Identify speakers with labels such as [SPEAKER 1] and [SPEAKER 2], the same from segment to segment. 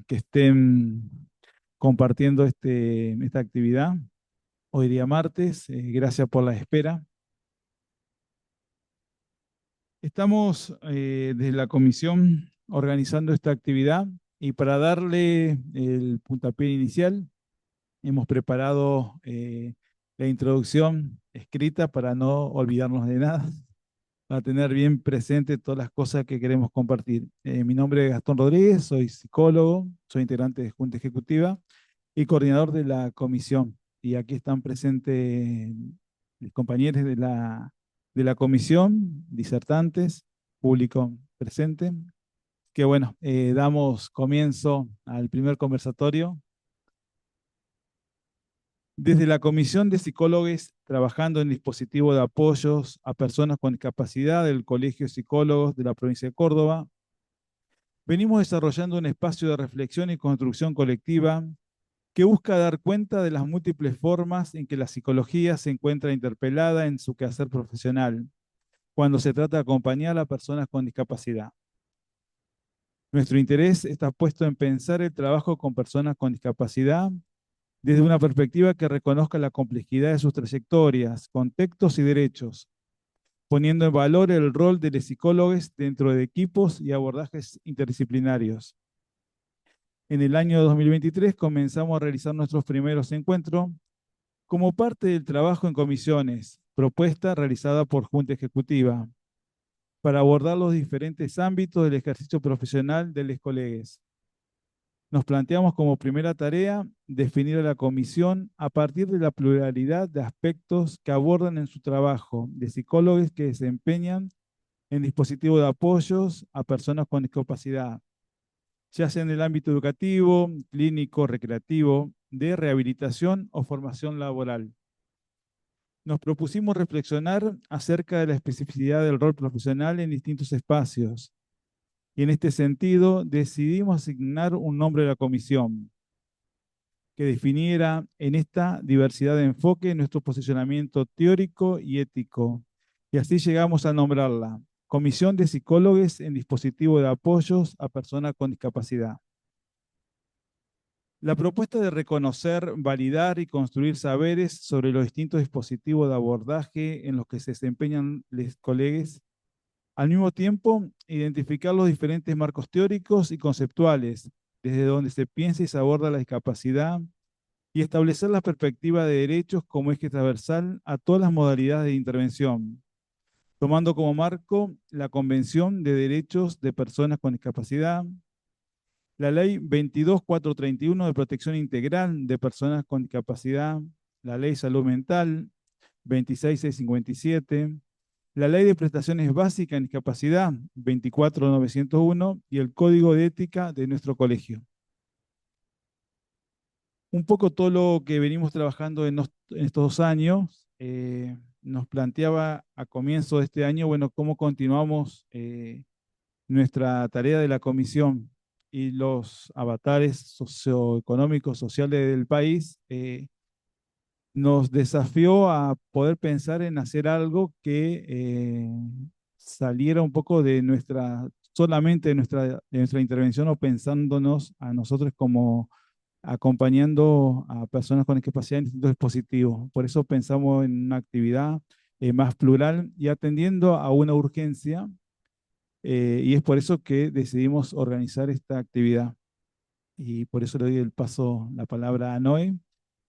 [SPEAKER 1] que estén compartiendo esta actividad. Hoy día martes, gracias por la espera. Estamos desde la comisión organizando esta actividad y para darle el puntapié inicial, hemos preparado la introducción escrita para no olvidarnos de nada, para tener bien presente todas las cosas que queremos compartir. Mi nombre es Gastón Rodríguez, soy psicólogo, soy integrante de Junta Ejecutiva y coordinador de la comisión. Y aquí están presentes los compañeros de la comisión, disertantes, público presente. Que bueno, damos comienzo al primer conversatorio. Desde la Comisión de Psicólogos trabajando en dispositivos de apoyos a personas con discapacidad del Colegio de Psicólogos de la provincia de Córdoba, venimos desarrollando un espacio de reflexión y construcción colectiva que busca dar cuenta de las múltiples formas en que la psicología se encuentra interpelada en su quehacer profesional, cuando se trata de acompañar a personas con discapacidad. Nuestro interés está puesto en pensar el trabajo con personas con discapacidad desde una perspectiva que reconozca la complejidad de sus trayectorias, contextos y derechos, poniendo en valor el rol de los psicólogos dentro de equipos y abordajes interdisciplinarios. En el año 2023 comenzamos a realizar nuestros primeros encuentros como parte del trabajo en comisiones, propuesta realizada por Junta Ejecutiva, para abordar los diferentes ámbitos del ejercicio profesional de los colegas. Nos planteamos como primera tarea definir a la comisión a partir de la pluralidad de aspectos que abordan en su trabajo de psicólogos que desempeñan en dispositivos de apoyos a personas con discapacidad, ya sea en el ámbito educativo, clínico, recreativo, de rehabilitación o formación laboral. Nos propusimos reflexionar acerca de la especificidad del rol profesional en distintos espacios, y en este sentido decidimos asignar un nombre a la comisión que definiera en esta diversidad de enfoque nuestro posicionamiento teórico y ético. Y así llegamos a nombrarla Comisión de Psicólogos en Dispositivo de Apoyos a Personas con Discapacidad. La propuesta de reconocer, validar y construir saberes sobre los distintos dispositivos de abordaje en los que se desempeñan los colegas, al mismo tiempo identificar los diferentes marcos teóricos y conceptuales desde donde se piensa y se aborda la discapacidad, y establecer la perspectiva de derechos como eje transversal a todas las modalidades de intervención, tomando como marco la Convención de Derechos de Personas con Discapacidad, la Ley 22431 de Protección Integral de Personas con Discapacidad, la Ley Salud Mental 26657, la Ley de Prestaciones Básicas en Discapacidad 24901 y el Código de Ética de nuestro colegio. Un poco todo lo que venimos trabajando en estos 2 años, nos planteaba a comienzo de este año, bueno, cómo continuamos nuestra tarea de la comisión y los avatares socioeconómicos, sociales del país, nos desafió a poder pensar en hacer algo que saliera un poco de solamente de nuestra intervención o pensándonos a nosotros como acompañando a personas con discapacidad en distintos dispositivos. Por eso pensamos en una actividad más plural y atendiendo a una urgencia, y es por eso que decidimos organizar esta actividad. Y por eso le doy la palabra a Noé,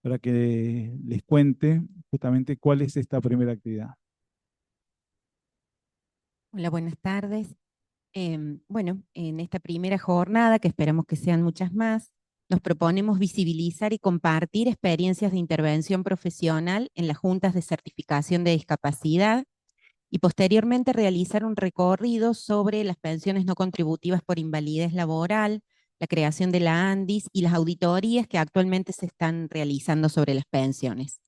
[SPEAKER 1] para que les cuente justamente cuál es esta primera actividad.
[SPEAKER 2] Hola, buenas tardes. Bueno, en esta primera jornada, que esperamos que sean muchas más, nos proponemos visibilizar y compartir experiencias de intervención profesional en las juntas de certificación de discapacidad y posteriormente realizar un recorrido sobre las pensiones no contributivas por invalidez laboral, la creación de la ANDIS y las auditorías que actualmente se están realizando sobre las pensiones.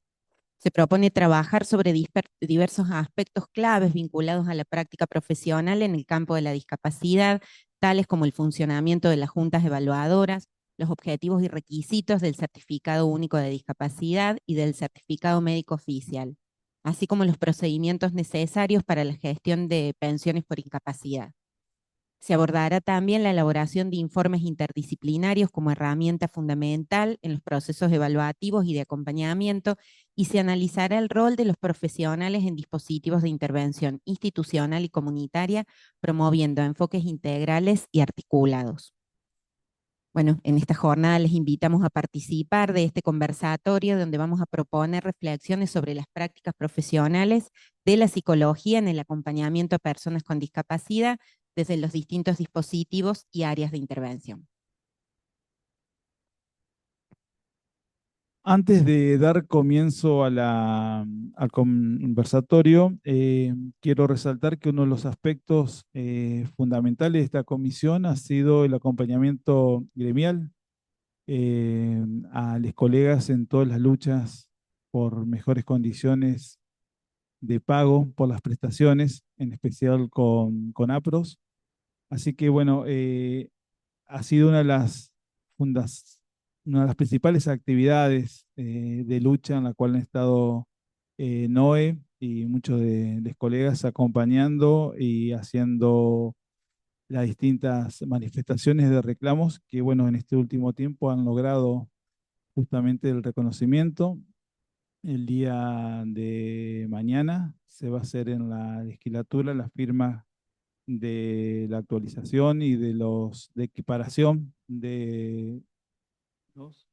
[SPEAKER 2] Se propone trabajar sobre diversos aspectos claves vinculados a la práctica profesional en el campo de la discapacidad, tales como el funcionamiento de las juntas evaluadoras, los objetivos y requisitos del Certificado Único de Discapacidad y del Certificado Médico Oficial, así como los procedimientos necesarios para la gestión de pensiones por incapacidad. Se abordará también la elaboración de informes interdisciplinarios como herramienta fundamental en los procesos evaluativos y de acompañamiento, y se analizará el rol de los profesionales en dispositivos de intervención institucional y comunitaria, promoviendo enfoques integrales y articulados. Bueno, en esta jornada les invitamos a participar de este conversatorio donde vamos a proponer reflexiones sobre las prácticas profesionales de la psicología en el acompañamiento a personas con discapacidad desde los distintos dispositivos y áreas de intervención.
[SPEAKER 1] Antes de dar comienzo al conversatorio, quiero resaltar que uno de los aspectos fundamentales de esta comisión ha sido el acompañamiento gremial a los colegas en todas las luchas por mejores condiciones de pago por las prestaciones, en especial con APROS. Así que bueno, ha sido fundas- una de las principales actividades de lucha en la cual han estado NOE y muchos de los colegas acompañando y haciendo las distintas manifestaciones de reclamos que, bueno, en este último tiempo han logrado justamente el reconocimiento. El día de mañana se va a hacer en la legislatura la firma de la actualización y de equiparación de los.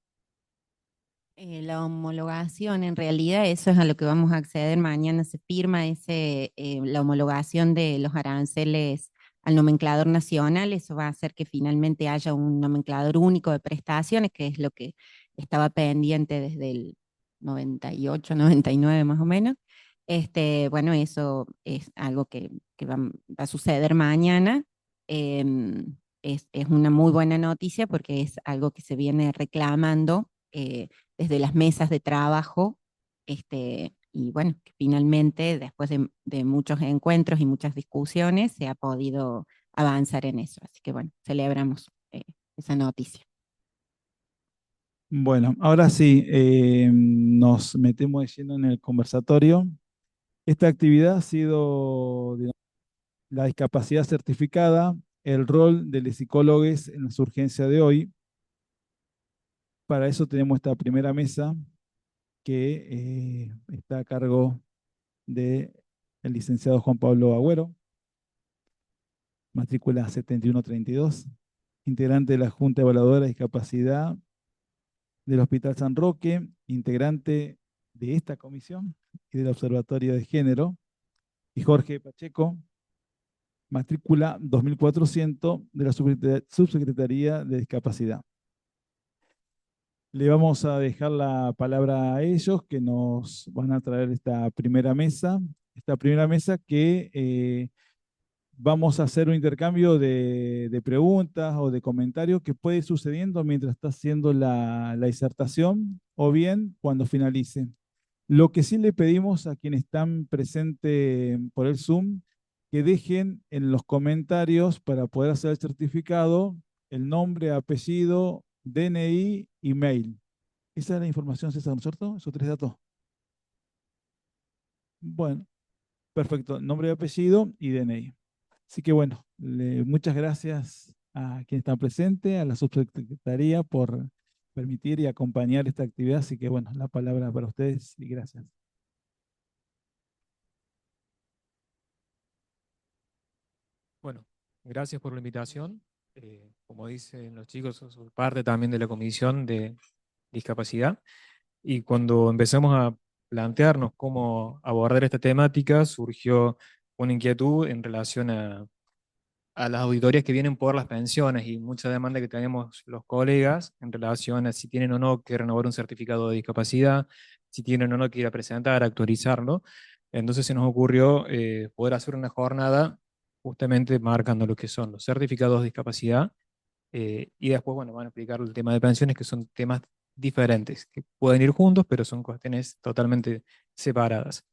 [SPEAKER 2] La homologación, en realidad, eso es a lo que vamos a acceder mañana. Se firma la homologación de los aranceles al nomenclador nacional. Eso va a hacer que finalmente haya un nomenclador único de prestaciones, que es lo que estaba pendiente desde el 98, 99 más o menos. Bueno, eso es algo que va a suceder mañana. Es una muy buena noticia porque es algo que se viene reclamando. Desde las mesas de trabajo, y bueno, que finalmente, después de muchos encuentros y muchas discusiones, se ha podido avanzar en eso. Así que bueno, celebramos esa noticia.
[SPEAKER 1] Bueno, ahora sí, nos metemos de lleno en el conversatorio. Esta actividad ha sido, digamos, la discapacidad certificada, el rol de los psicólogos en las urgencias de hoy. Para eso tenemos esta primera mesa que está a cargo del licenciado Juan Pablo Agüero, matrícula 7132, integrante de la Junta Evaluadora de Discapacidad del Hospital San Roque, integrante de esta comisión y del Observatorio de Género, y Jorge Pacheco, matrícula 2400 de la Subsecretaría de Discapacidad. Le vamos a dejar la palabra a ellos que nos van a traer esta primera mesa que vamos a hacer un intercambio de preguntas o de comentarios que puede ir sucediendo mientras está haciendo la disertación o bien cuando finalice. Lo que sí le pedimos a quienes están presentes por el Zoom, que dejen en los comentarios para poder hacer el certificado el nombre, apellido, DNI y mail. Esa es la información, César, ¿no es cierto? Esos tres datos. Bueno, perfecto. Nombre, apellido y DNI. Así que bueno, muchas gracias a quienes están presentes, a la subsecretaría por permitir y acompañar esta actividad. Así que bueno, la palabra para ustedes y gracias.
[SPEAKER 3] Bueno, gracias por la invitación. Como dicen los chicos, soy parte también de la Comisión de Discapacidad. Y cuando empezamos a plantearnos cómo abordar esta temática, surgió una inquietud en relación a las auditorías que vienen por las pensiones y mucha demanda que tenemos los colegas en relación a si tienen o no que renovar un certificado de discapacidad, si tienen o no que ir a presentar, actualizarlo. Entonces se nos ocurrió poder hacer una jornada justamente marcando lo que son los certificados de discapacidad y después, bueno, van a explicar el tema de pensiones, que son temas diferentes, que pueden ir juntos, pero son cuestiones totalmente separadas.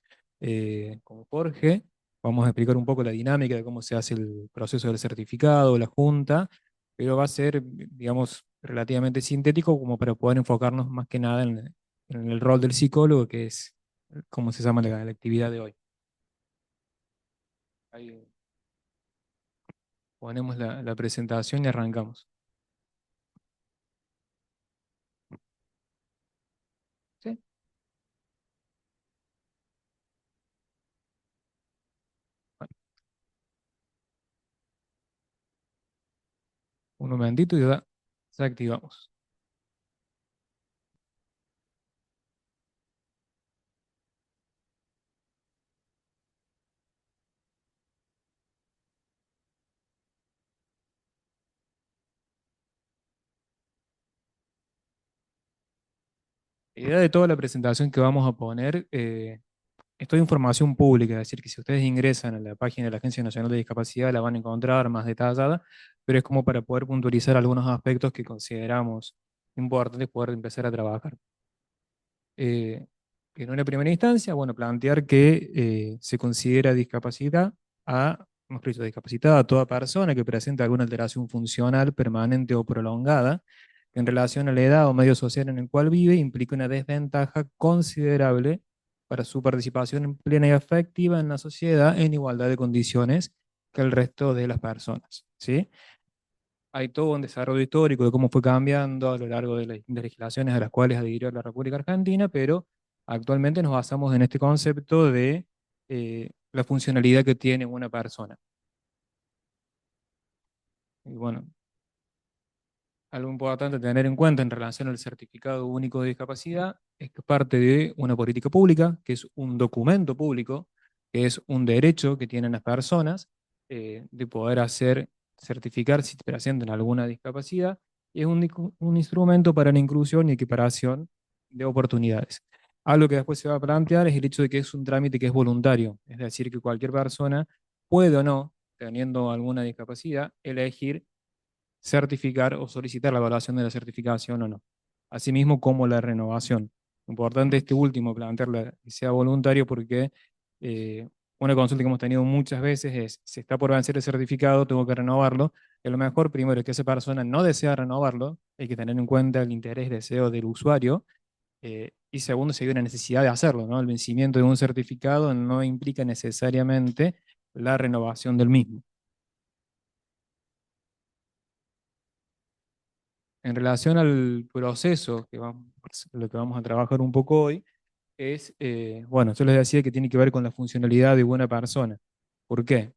[SPEAKER 3] Con Jorge vamos a explicar un poco la dinámica de cómo se hace el proceso del certificado, la junta, pero va a ser, digamos, relativamente sintético como para poder enfocarnos más que nada en el rol del psicólogo, que es como se llama la actividad de hoy. Ahí, Ponemos la presentación y arrancamos. ¿Sí? Bueno, un momentito y ya activamos. La idea de toda la presentación que vamos a poner es toda información pública, es decir, que si ustedes ingresan a la página de la Agencia Nacional de Discapacidad la van a encontrar más detallada, pero es como para poder puntualizar algunos aspectos que consideramos importantes poder empezar a trabajar. Eh, en una primera instancia, bueno, plantear que se considera discapacidad mejor dicho, discapacitada a toda persona que presente alguna alteración funcional permanente o prolongada que en relación a la edad o medio social en el cual vive implica una desventaja considerable para su participación plena y efectiva en la sociedad en igualdad de condiciones que el resto de las personas, ¿sí? Hay todo un desarrollo histórico de cómo fue cambiando a lo largo de las legislaciones a las cuales adhirió la República Argentina, pero actualmente nos basamos en este concepto de la funcionalidad que tiene una persona. Y bueno, algo importante a tener en cuenta en relación al certificado único de discapacidad es que parte de una política pública, que es un documento público, que es un derecho que tienen las personas de poder certificar si presentan alguna discapacidad, y es un instrumento para la inclusión y equiparación de oportunidades. Algo que después se va a plantear es el hecho de que es un trámite que es voluntario, es decir, que cualquier persona puede o no, teniendo alguna discapacidad, elegir certificar o solicitar la evaluación de la certificación o no. Asimismo, como la renovación. Importante este último, plantearla que sea voluntario porque una consulta que hemos tenido muchas veces es, si está por vencer el certificado, tengo que renovarlo. Y lo mejor, primero, es que esa persona no desea renovarlo, hay que tener en cuenta el interés y deseo del usuario. Y segundo, si hay una necesidad de hacerlo, ¿no? El vencimiento de un certificado no implica necesariamente la renovación del mismo. En relación al proceso lo que vamos a trabajar un poco hoy, es, bueno, yo les decía que tiene que ver con la funcionalidad de una persona. ¿Por qué?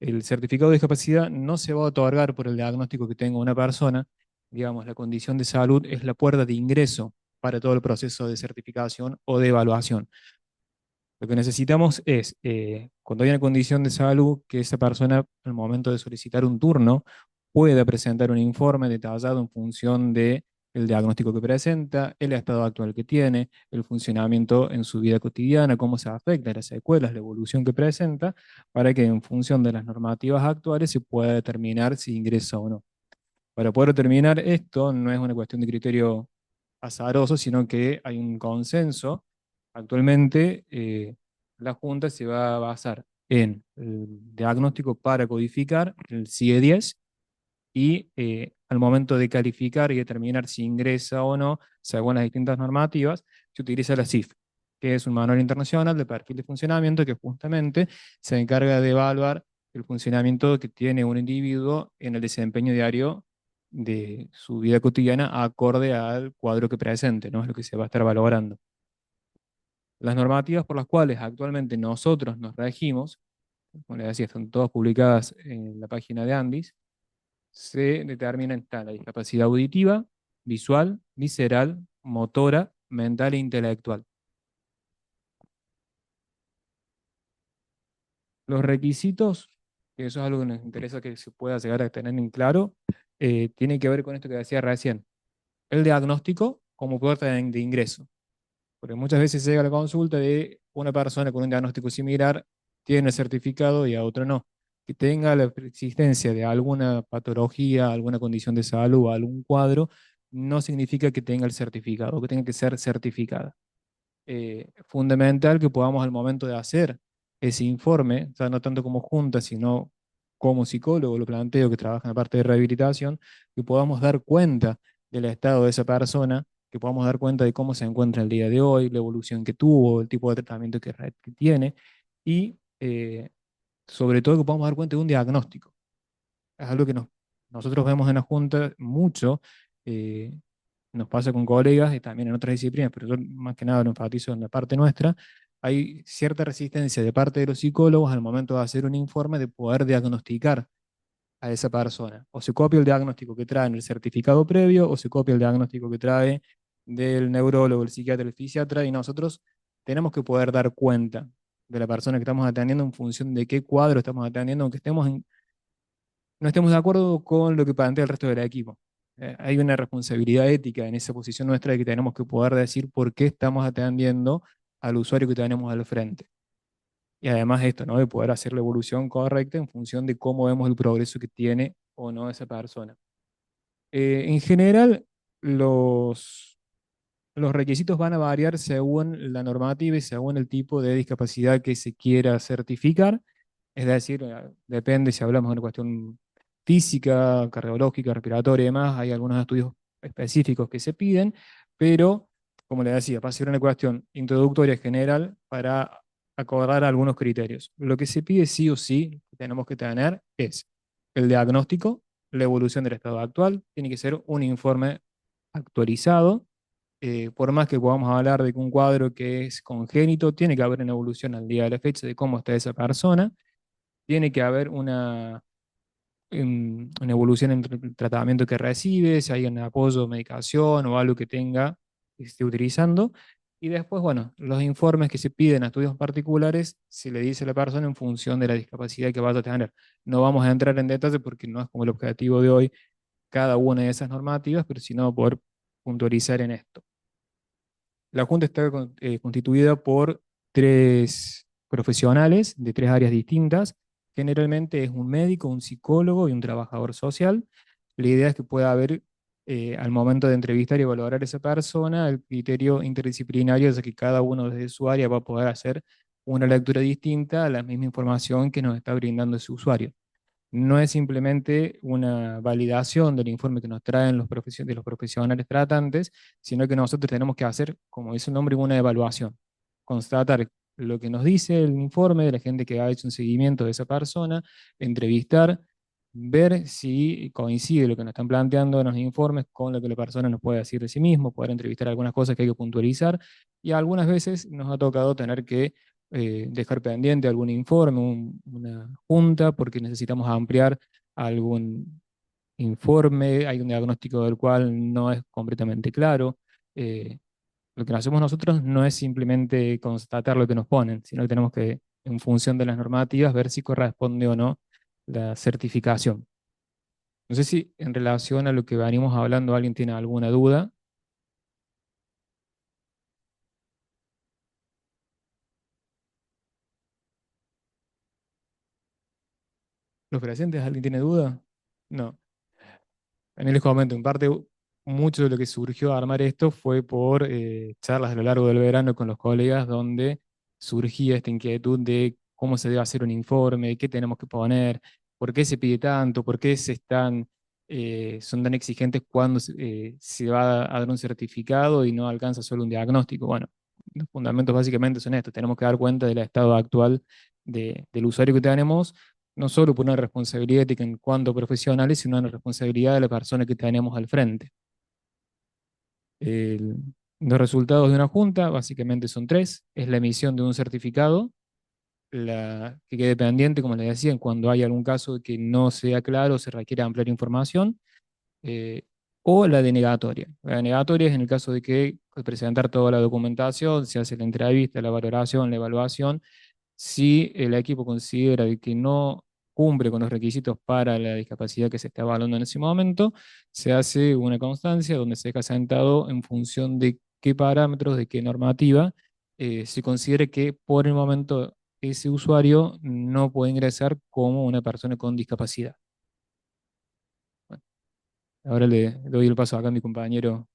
[SPEAKER 3] El certificado de discapacidad no se va a otorgar por el diagnóstico que tenga una persona. Digamos, la condición de salud es la puerta de ingreso para todo el proceso de certificación o de evaluación. Lo que necesitamos es, cuando hay una condición de salud, que esa persona, al momento de solicitar un turno, pueda presentar un informe detallado en función de el diagnóstico que presenta, el estado actual que tiene, el funcionamiento en su vida cotidiana, cómo se afecta, las secuelas, la evolución que presenta, para que en función de las normativas actuales se pueda determinar si ingresa o no. Para poder determinar esto, no es una cuestión de criterio azaroso, sino que hay un consenso. Actualmente, la Junta se va a basar en el diagnóstico para codificar, el CIE-10, y al momento de calificar y determinar si ingresa o no, según las distintas normativas, se utiliza la CIF, que es un manual internacional de perfil de funcionamiento que justamente se encarga de evaluar el funcionamiento que tiene un individuo en el desempeño diario de su vida cotidiana acorde al cuadro que presente, ¿no? Es lo que se va a estar valorando. Las normativas por las cuales actualmente nosotros nos regimos, como les decía, están todas publicadas en la página de Andis, se determina en tal la discapacidad auditiva, visual, visceral, motora, mental e intelectual. Los requisitos, que eso es algo que nos interesa que se pueda llegar a tener en claro, tiene que ver con esto que decía recién, el diagnóstico como puerta de ingreso. Porque muchas veces llega la consulta de una persona con un diagnóstico similar, tiene el certificado y a otro no. Que tenga la existencia de alguna patología, alguna condición de salud, algún cuadro, no significa que tenga el certificado, que tenga que ser certificada. Fundamental que podamos al momento de hacer ese informe, o sea, no tanto como junta, sino como psicólogo, lo planteo que trabaja en la parte de rehabilitación, que podamos dar cuenta del estado de esa persona, que podamos dar cuenta de cómo se encuentra el día de hoy, la evolución que tuvo, el tipo de tratamiento que tiene, y sobre todo que podamos dar cuenta de un diagnóstico. es algo que nosotros vemos en la Junta mucho, eh, nos pasa con colegas y también en otras disciplinas, pero yo más que nada lo enfatizo en la parte nuestra. Hay cierta resistencia de parte de los psicólogos al momento de hacer un informe de poder diagnosticar a esa persona. O se copia el diagnóstico que trae en el certificado previo, o se copia el diagnóstico que trae del neurólogo, el psiquiatra, el fisiatra, y nosotros tenemos que poder dar cuenta de la persona que estamos atendiendo en función de qué cuadro estamos atendiendo, aunque no estemos de acuerdo con lo que plantea el resto del equipo. Hay una responsabilidad ética en esa posición nuestra de que tenemos que poder decir por qué estamos atendiendo al usuario que tenemos al frente. Y además esto, ¿no? De poder hacer la evolución correcta en función de cómo vemos el progreso que tiene o no esa persona. En general, los requisitos van a variar según la normativa y según el tipo de discapacidad que se quiera certificar. Es decir, depende si hablamos de una cuestión física, cardiológica, respiratoria y demás. Hay algunos estudios específicos que se piden, pero, como le decía, va a ser una cuestión introductoria general para acordar algunos criterios. Lo que se pide sí o sí, que tenemos que tener, es el diagnóstico, la evolución del estado actual, tiene que ser un informe actualizado. Por más que podamos hablar de que un cuadro que es congénito, tiene que haber una evolución al día de la fecha de cómo está esa persona, tiene que haber una evolución en el tratamiento que recibe, si hay un apoyo, medicación o algo que tenga, que esté utilizando. Y después, bueno, los informes que se piden a estudios particulares, se le dice a la persona en función de la discapacidad que vaya a tener. No vamos a entrar en detalle porque no es como el objetivo de hoy cada una de esas normativas, pero sino poder puntualizar en esto. La Junta está constituida por 3 profesionales de 3 áreas distintas. Generalmente es un médico, un psicólogo y un trabajador social. La idea es que pueda haber, al momento de entrevistar y valorar a esa persona, el criterio interdisciplinario es que cada uno desde su área va a poder hacer una lectura distinta a la misma información que nos está brindando ese usuario. No es simplemente una validación del informe que nos traen de los profesionales tratantes, sino que nosotros tenemos que hacer, como dice el nombre, una evaluación. Constatar lo que nos dice el informe de la gente que ha hecho un seguimiento de esa persona, entrevistar, ver si coincide lo que nos están planteando en los informes con lo que la persona nos puede decir de sí mismo, poder entrevistar algunas cosas que hay que puntualizar, y algunas veces nos ha tocado tener que dejar pendiente algún informe, una junta, porque necesitamos ampliar algún informe, hay un diagnóstico del cual no es completamente claro. Eh, lo que hacemos nosotros no es simplemente constatar lo que nos ponen, sino que tenemos que, en función de las normativas, ver si corresponde o no la certificación. No sé si en relación a lo que venimos hablando alguien tiene alguna duda. ¿Los presentes, alguien tiene duda? No. Les comento, en parte, mucho de lo que surgió a armar esto fue por charlas a lo largo del verano con los colegas, donde surgía esta inquietud de cómo se debe hacer un informe, qué tenemos que poner, por qué se pide tanto, por qué son tan exigentes cuando se va a dar un certificado y no alcanza solo un diagnóstico. Bueno, los fundamentos básicamente son estos: tenemos que dar cuenta del estado actual del usuario que tenemos, no solo por una responsabilidad ética en cuanto a profesionales, sino una responsabilidad de la persona que tenemos al frente. El- los resultados de una junta básicamente son 3: es la emisión de un certificado, que quede pendiente, como les decía, cuando hay algún caso que no sea claro, se requiere ampliar información, eh, o la denegatoria. La denegatoria es en el caso de que, al presentar toda la documentación, se hace la entrevista, la valoración, la evaluación. Si el equipo considera de que no cumple con los requisitos para la discapacidad que se está evaluando en ese momento, se hace una constancia donde se deja sentado en función de qué parámetros, de qué normativa, se considere que por el momento ese usuario no puede ingresar como una persona con discapacidad. Bueno, ahora le doy el paso acá a mi compañero.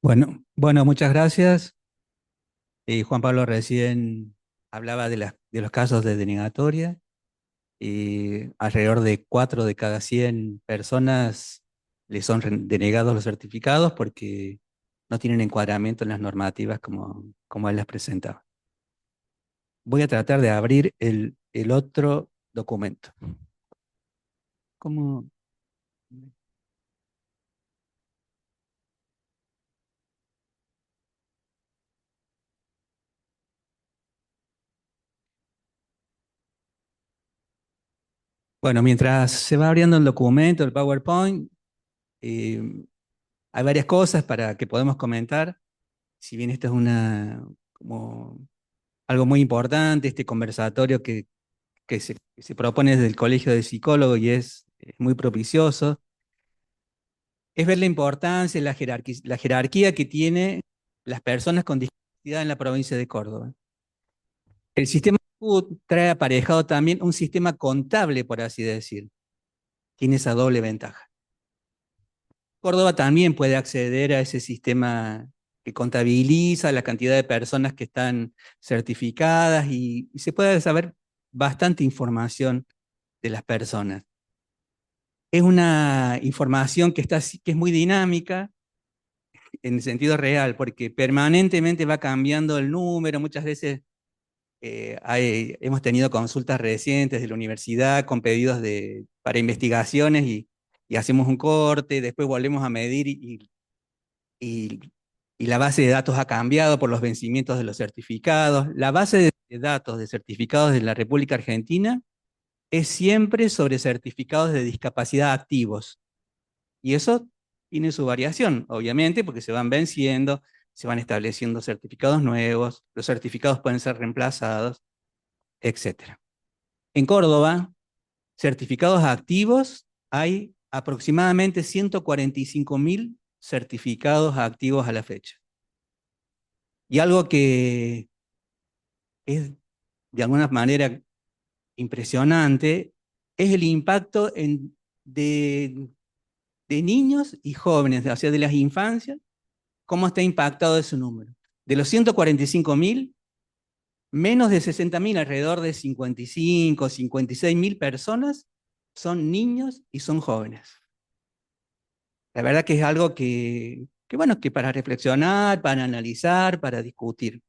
[SPEAKER 4] Bueno, muchas gracias. Juan Pablo recién hablaba de los casos de denegatoria y alrededor de 4 de cada 100 personas les son denegados los certificados porque no tienen encuadramiento en las normativas como él las presentaba. Voy a tratar de abrir el otro documento. ¿Cómo? Bueno, mientras se va abriendo el documento, el PowerPoint, eh, hay varias cosas para que podamos comentar. Si bien esto es como algo muy importante, este conversatorio que se propone desde el Colegio de Psicólogos y es muy propicioso, es ver la importancia, la jerarquía que tiene las personas con discapacidad en la provincia de Córdoba. El sistema de salud trae aparejado también un sistema contable, por así decir. Tiene esa doble ventaja. Córdoba también puede acceder a ese sistema que contabiliza la cantidad de personas que están certificadas y se puede saber bastante información de las personas. Es una información que es muy dinámica en el sentido real, porque permanentemente va cambiando el número. Muchas veces hemos tenido consultas recientes de la universidad con pedidos para investigaciones y hacemos un corte, después volvemos a medir y la base de datos ha cambiado por los vencimientos de los certificados. La base de datos de certificados de la República Argentina es siempre sobre certificados de discapacidad activos. Y eso tiene su variación, obviamente, porque se van venciendo, se van estableciendo certificados nuevos, los certificados pueden ser reemplazados, etc. En Córdoba, certificados activos, hay aproximadamente 145.000 certificados activos a la fecha. Y algo que es de alguna manera impresionante es el impacto de niños y jóvenes, o sea, de las infancias, cómo está impactado ese número. De los 145.000, menos de 60.000, alrededor de 55, 56.000 personas son niños y son jóvenes. La verdad que es algo bueno, que para reflexionar, para analizar, para discutir.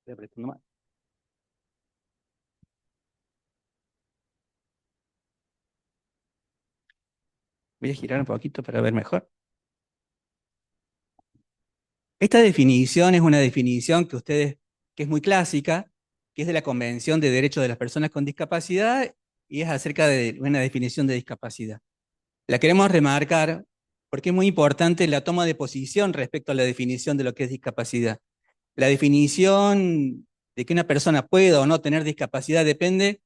[SPEAKER 4] Estoy apretando más. Voy a girar un poquito para ver mejor. Esta definición es una definición que es muy clásica, que es de la Convención de Derechos de las Personas con Discapacidad y es acerca de una definición de discapacidad. La queremos remarcar porque es muy importante la toma de posición respecto a la definición de lo que es discapacidad. La definición de que una persona pueda o no tener discapacidad depende,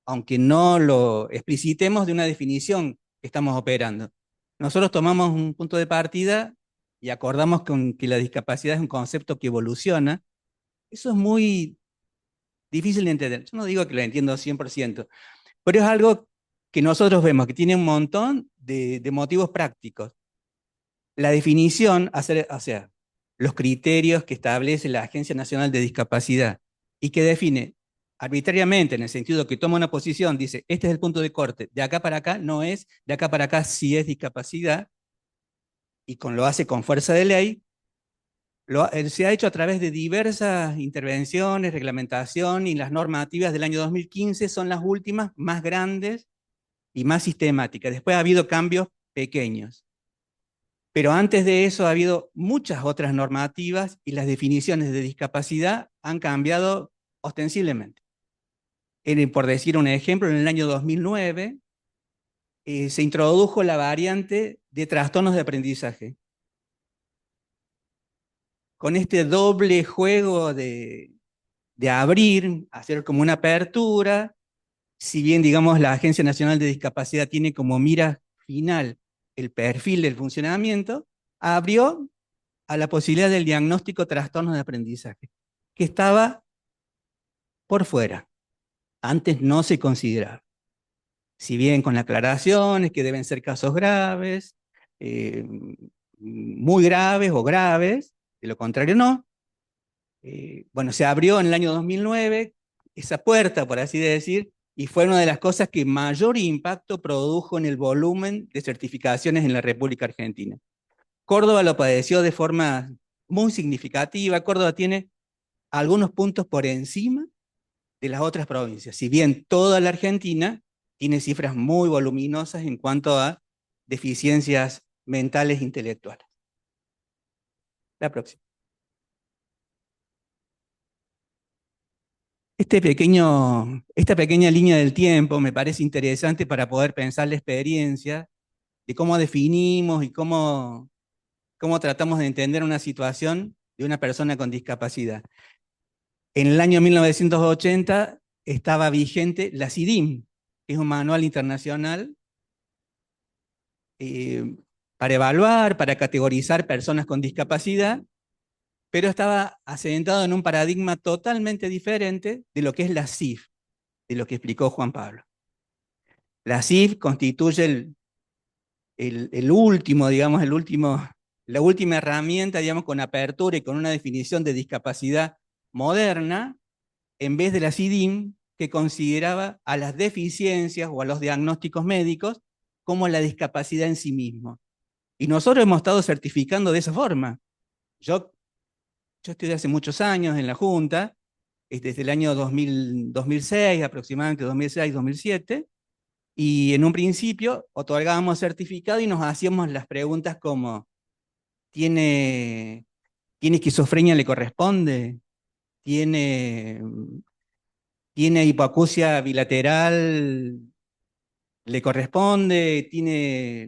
[SPEAKER 4] aunque no lo explicitemos, de una definición que estamos operando. Nosotros tomamos un punto de partida y acordamos que la discapacidad es un concepto que evoluciona. Eso es muy difícil de entender. Yo no digo que lo entiendo 100%, pero es algo que nosotros vemos que tiene un montón de motivos prácticos. La definición, o sea, los criterios que establece la Agencia Nacional de Discapacidad y que define arbitrariamente, en el sentido que toma una posición, dice, este es el punto de corte, de acá para acá no es, de acá para acá sí es discapacidad, y lo hace con fuerza de ley, se ha hecho a través de diversas intervenciones, reglamentación, y las normativas del año 2015 son las últimas más grandes y más sistemáticas. Después ha habido cambios pequeños. Pero antes de eso ha habido muchas otras normativas y las definiciones de discapacidad han cambiado ostensiblemente. Por decir un ejemplo, en el año 2009 se introdujo la variante de trastornos de aprendizaje. Con este doble juego de abrir, hacer como una apertura, si bien, digamos, la Agencia Nacional de Discapacidad tiene como mira final el perfil del funcionamiento, abrió a la posibilidad del diagnóstico de trastornos de aprendizaje, que estaba por fuera. Antes no se consideraba. Si bien con aclaraciones que deben ser casos graves, muy graves o graves, de lo contrario no. Bueno, se abrió en el año 2009 esa puerta, por así decir, y fue una de las cosas que mayor impacto produjo en el volumen de certificaciones en la República Argentina. Córdoba lo padeció de forma muy significativa. Córdoba tiene algunos puntos por encima de las otras provincias, si bien toda la Argentina tiene cifras muy voluminosas en cuanto a deficiencias mentales e intelectuales. La próxima. Esta pequeña línea del tiempo me parece interesante para poder pensar la experiencia de cómo definimos y cómo tratamos de entender una situación de una persona con discapacidad. En el año 1980 estaba vigente la CIDIM, que es un manual internacional para evaluar, para categorizar personas con discapacidad, pero estaba asentado en un paradigma totalmente diferente de lo que es la CIF, de lo que explicó Juan Pablo. La CIF constituye el último, digamos, la última herramienta, digamos, con apertura y con una definición de discapacidad moderna, en vez de la CIDIM, que consideraba a las deficiencias o a los diagnósticos médicos como la discapacidad en sí mismo. Y nosotros hemos estado certificando de esa forma. Yo estoy hace muchos años en la Junta, desde el año 2006, aproximadamente 2006, 2007, y en un principio otorgábamos certificado y nos hacíamos las preguntas como, ¿tiene esquizofrenia, le corresponde? ¿Tiene hipoacusia bilateral, le corresponde?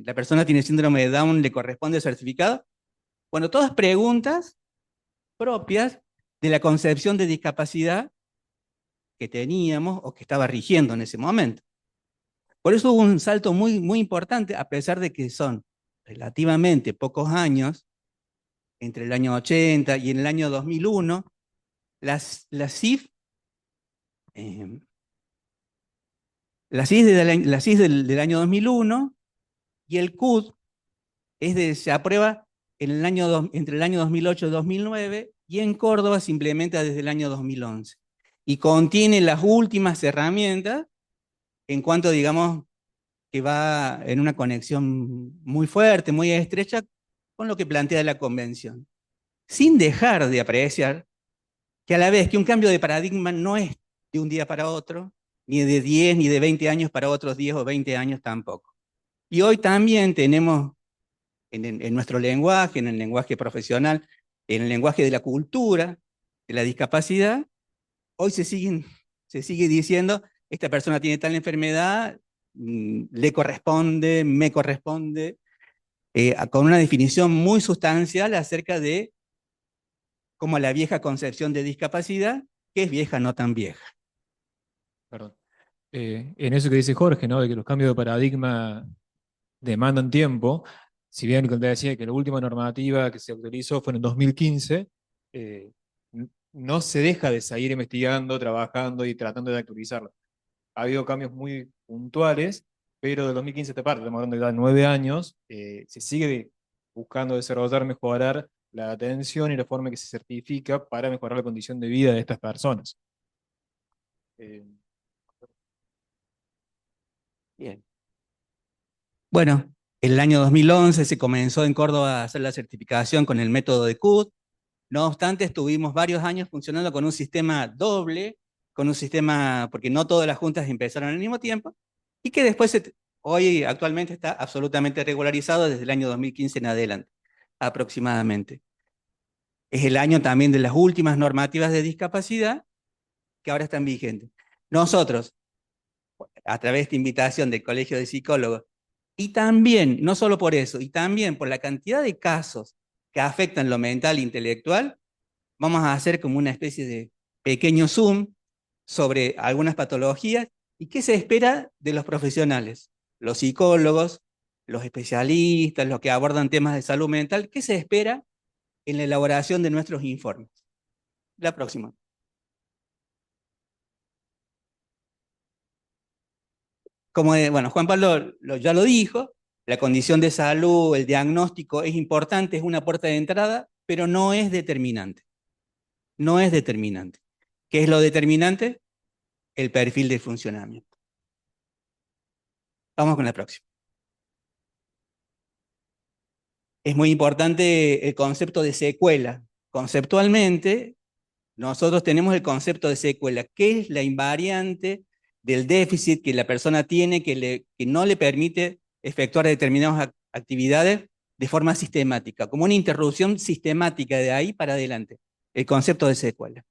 [SPEAKER 4] ¿La persona tiene síndrome de Down, le corresponde el certificado? Bueno, todas preguntas propias de la concepción de discapacidad que teníamos o que estaba rigiendo en ese momento. Por eso hubo un salto muy, muy importante, a pesar de que son relativamente pocos años, entre el año 80 y en el año 2001, la CIF del año 2001 y el CUD se aprueba entre el año 2008 y 2009, y en Córdoba se implementa desde el año 2011. Y contiene las últimas herramientas en cuanto, digamos, que va en una conexión muy fuerte, muy estrecha con lo que plantea la Convención. Sin dejar de apreciar que a la vez que un cambio de paradigma no es de un día para otro, ni de 10 ni de 20 años para otros 10 o 20 años tampoco. Y hoy también tenemos en nuestro lenguaje, en el lenguaje profesional, en el lenguaje de la cultura, de la discapacidad, hoy se sigue diciendo, esta persona tiene tal enfermedad, le corresponde, me corresponde, con una definición muy sustancial acerca de cómo la vieja concepción de discapacidad, que es vieja, no tan vieja.
[SPEAKER 3] Perdón. En eso que dice Jorge, ¿no? De que los cambios de paradigma demandan tiempo, si bien te decía que la última normativa que se autorizó fue en el 2015, no se deja de seguir investigando, trabajando y tratando de actualizarlo. Ha habido cambios muy puntuales, pero del 2015 a esta parte, estamos hablando de 9 años, se sigue buscando desarrollar, mejorar la atención y la forma en que se certifica para mejorar la condición de vida de estas personas.
[SPEAKER 4] Bien. Bueno, en el año 2011 se comenzó en Córdoba a hacer la certificación con el método de CUD. No obstante, estuvimos varios años funcionando con un sistema doble, porque no todas las juntas empezaron al mismo tiempo, y que después, hoy actualmente está absolutamente regularizado desde el año 2015 en adelante, aproximadamente. Es el año también de las últimas normativas de discapacidad que ahora están vigentes. Nosotros, a través de esta invitación del Colegio de Psicólogos, y también, no solo por eso, y también por la cantidad de casos que afectan lo mental e intelectual, vamos a hacer como una especie de pequeño zoom sobre algunas patologías y qué se espera de los profesionales, los psicólogos, los especialistas, los que abordan temas de salud mental, qué se espera en la elaboración de nuestros informes. La próxima. Como bueno, Juan Pablo ya lo dijo, la condición de salud, el diagnóstico es importante, es una puerta de entrada, pero no es determinante. No es determinante. ¿Qué es lo determinante? El perfil de funcionamiento. Vamos con la próxima. Es muy importante el concepto de secuela. Conceptualmente, nosotros tenemos el concepto de secuela. ¿Qué es la invariante del déficit que la persona tiene que no le permite efectuar determinadas actividades de forma sistemática? Como una interrupción sistemática de ahí para adelante. El concepto de secuela.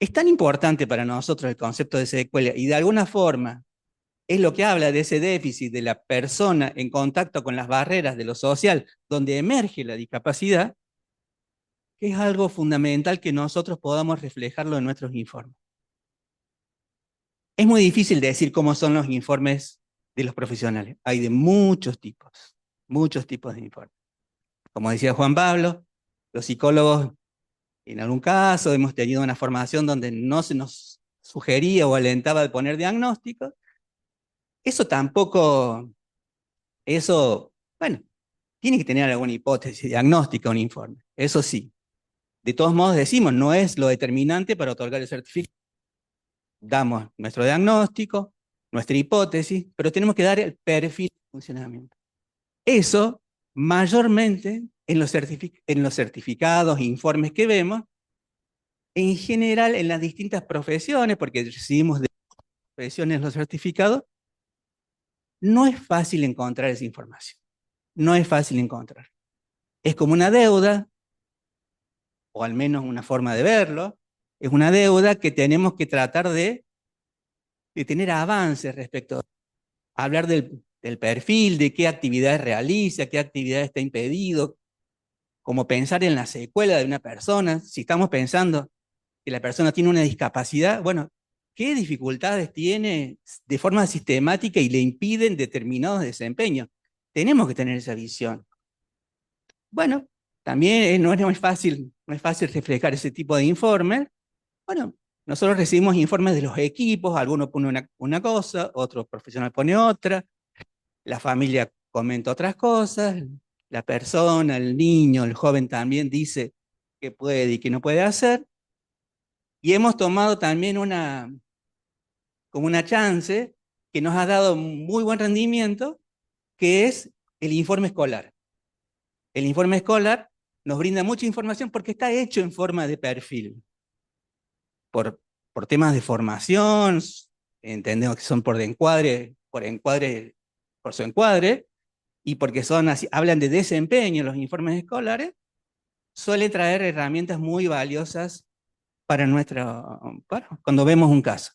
[SPEAKER 4] Es tan importante para nosotros el concepto de secuela y de alguna forma es lo que habla de ese déficit de la persona en contacto con las barreras de lo social, donde emerge la discapacidad, que es algo fundamental que nosotros podamos reflejarlo en nuestros informes. Es muy difícil decir cómo son los informes de los profesionales. Hay de muchos tipos de informes. Como decía Juan Pablo, los psicólogos, en algún caso, hemos tenido una formación donde no se nos sugería o alentaba de poner diagnósticos. Bueno, tiene que tener alguna hipótesis diagnóstica, un informe. Eso sí. De todos modos decimos, no es lo determinante para otorgar el certificado. Damos nuestro diagnóstico, nuestra hipótesis, pero tenemos que dar el perfil de funcionamiento. Eso, mayormente, en los certificados, informes que vemos, en general en las distintas profesiones, porque recibimos de profesiones los certificados, no es fácil encontrar esa información. No es fácil encontrar. Es como una deuda, o al menos una forma de verlo, es una deuda que tenemos que tratar de tener avances respecto a hablar del perfil, de qué actividades realiza, qué actividades está impedido, como pensar en la secuela de una persona. Si estamos pensando que la persona tiene una discapacidad, bueno, ¿qué dificultades tiene de forma sistemática y le impiden determinados desempeños? Tenemos que tener esa visión. Bueno, también no es fácil reflejar ese tipo de informes. Bueno, nosotros recibimos informes de los equipos, algunos ponen una cosa, otro profesional pone otra, la familia comenta otras cosas, la persona, el niño, el joven también dice qué puede y qué no puede hacer. Y hemos tomado también como una chance que nos ha dado muy buen rendimiento, que es el informe escolar. El informe escolar nos brinda mucha información porque está hecho en forma de perfil. Por temas de formación, entendemos que son por su encuadre, y porque hablan de desempeño los informes escolares, suele traer herramientas muy valiosas para cuando vemos un caso.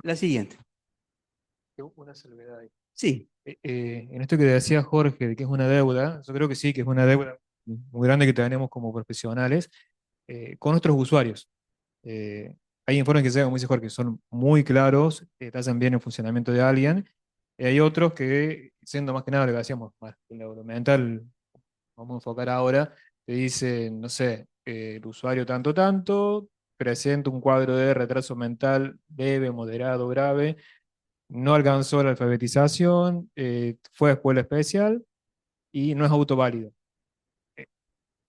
[SPEAKER 4] La siguiente.
[SPEAKER 3] Una salvedad ahí.
[SPEAKER 4] Sí.
[SPEAKER 3] En esto que decía Jorge, de que es una deuda, yo creo que sí, que es una deuda muy grande que tenemos como profesionales con nuestros usuarios. Hay informes que llegan, como dice Jorge, que son muy claros, detallan bien el funcionamiento de alguien, y hay otros que, siendo más que nada lo que decíamos, lo mental, vamos a enfocar ahora, te dice, no sé, el usuario tanto, presenta un cuadro de retraso mental leve, moderado, grave, no alcanzó la alfabetización, fue a escuela especial y no es autoválido.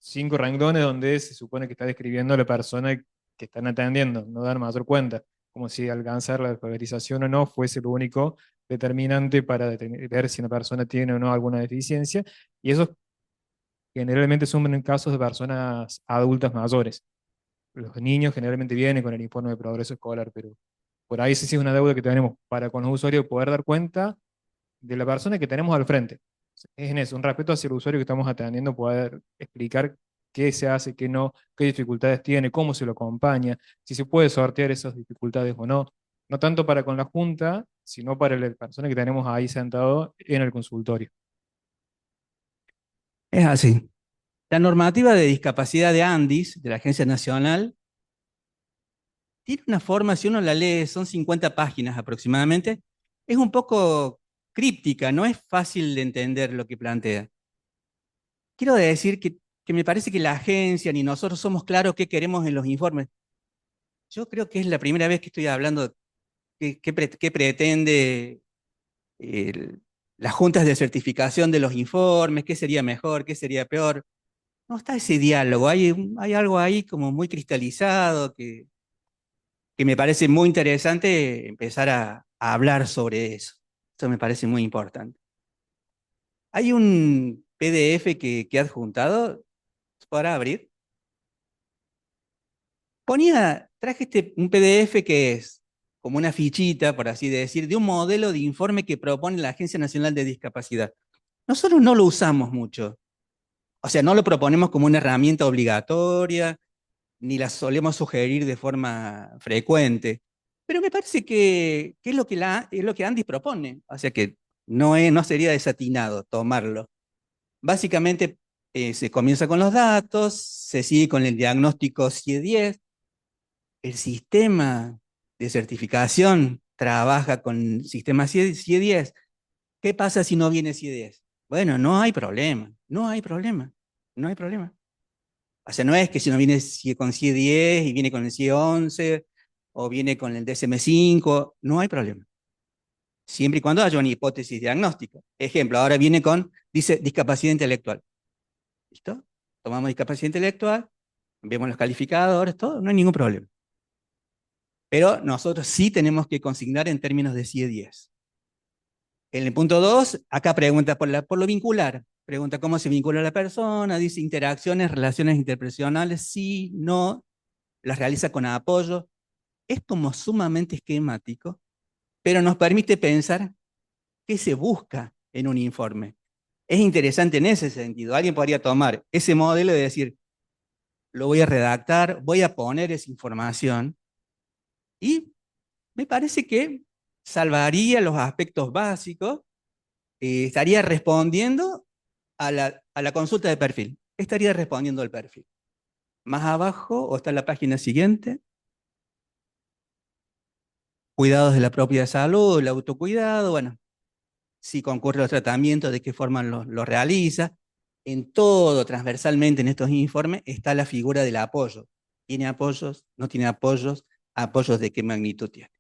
[SPEAKER 3] 5 renglones donde se supone que está describiendo a la persona que están atendiendo, no dan mayor cuenta, como si alcanzar la alfabetización o no fuese lo único determinante para ver si una persona tiene o no alguna deficiencia, y esos generalmente son en casos de personas adultas mayores. Los niños generalmente vienen con el informe de progreso escolar, pero por ahí sí es una deuda que tenemos para con los usuarios poder dar cuenta de la persona que tenemos al frente. Es en eso, un respeto hacia el usuario que estamos atendiendo, poder explicar qué se hace, qué no, qué dificultades tiene, cómo se lo acompaña, si se puede sortear esas dificultades o no. No tanto para con la Junta, sino para la persona que tenemos ahí sentado en el consultorio.
[SPEAKER 4] Es así. La normativa de discapacidad de ANDIS, de la Agencia Nacional, tiene una forma, si uno la lee, son 50 páginas aproximadamente, es un poco críptica, no es fácil de entender lo que plantea. Quiero decir que me parece que la agencia ni nosotros somos claros qué queremos en los informes. Yo creo que es la primera vez que estoy hablando de qué pretende las juntas de certificación de los informes, qué sería mejor, qué sería peor. No está ese diálogo, hay algo ahí como muy cristalizado que me parece muy interesante empezar a hablar sobre eso. Eso me parece muy importante. Hay un PDF que he adjuntado para abrir. Traje un PDF que es como una fichita, por así decir, de un modelo de informe que propone la Agencia Nacional de Discapacidad. Nosotros no lo usamos mucho. O sea, no lo proponemos como una herramienta obligatoria, ni la solemos sugerir de forma frecuente. Pero me parece que es lo que Andy propone. O sea que no sería desatinado tomarlo. Básicamente se comienza con los datos, se sigue con el diagnóstico CIE-10. El sistema de certificación trabaja con sistema CIE-10. ¿Qué pasa si no viene CIE-10? Bueno, no hay problema, no hay problema, no hay problema. O sea, no es que si no viene con CIE-10 y viene con el CIE-11 o viene con el DSM-5, no hay problema. Siempre y cuando haya una hipótesis diagnóstica. Ejemplo, ahora dice discapacidad intelectual. ¿Listo? Tomamos discapacidad intelectual, vemos los calificadores, todo, no hay ningún problema. Pero nosotros sí tenemos que consignar en términos de CIE-10. En el punto 2, acá pregunta por lo vincular. Pregunta cómo se vincula la persona, dice interacciones, relaciones interpersonales, sí, no, las realiza con apoyo. Es como sumamente esquemático, pero nos permite pensar qué se busca en un informe. Es interesante en ese sentido. Alguien podría tomar ese modelo y decir, lo voy a redactar, voy a poner esa información, y me parece que salvaría los aspectos básicos, estaría respondiendo a la consulta de perfil, estaría respondiendo al perfil. Más abajo, o está en la página siguiente, cuidados de la propia salud, el autocuidado, bueno, si concurre a los tratamientos, de qué forma lo realiza. En todo, transversalmente en estos informes, está la figura del apoyo. ¿Tiene apoyos? ¿No tiene apoyos? ¿Apoyos de qué magnitud tiene?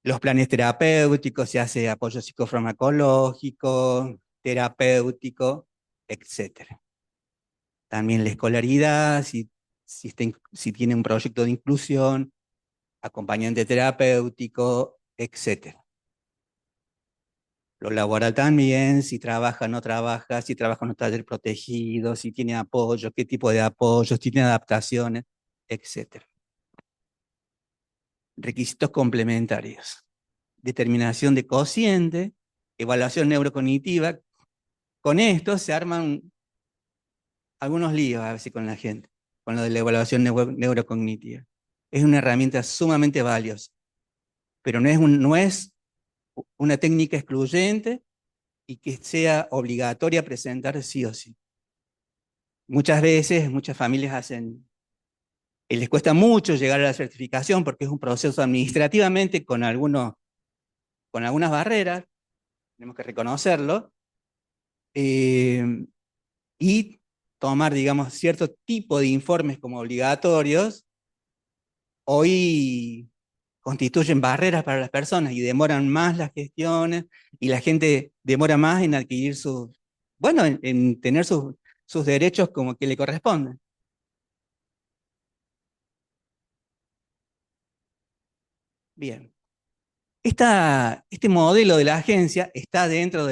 [SPEAKER 4] Los planes terapéuticos, se hace apoyo psicofarmacológico, terapéutico, etc. También la escolaridad, si tiene un proyecto de inclusión, acompañante terapéutico, etc. Lo laboral también, si trabaja, no trabaja, si trabaja en un taller protegido, si tiene apoyo, qué tipo de apoyos, si tiene adaptaciones, etc. Requisitos complementarios. Determinación de cociente, evaluación neurocognitiva. Con esto se arman algunos líos a veces con la gente, con lo de la evaluación neurocognitiva. Es una herramienta sumamente valiosa, pero no es una técnica excluyente y que sea obligatoria presentar sí o sí. Muchas veces, muchas familias les cuesta mucho llegar a la certificación porque es un proceso administrativamente con algunas barreras, tenemos que reconocerlo, y tomar, digamos, cierto tipo de informes como obligatorios, hoy constituyen barreras para las personas y demoran más las gestiones, y la gente demora más en adquirir en tener sus derechos como que le corresponden. Bien. Este modelo de la agencia está dentro,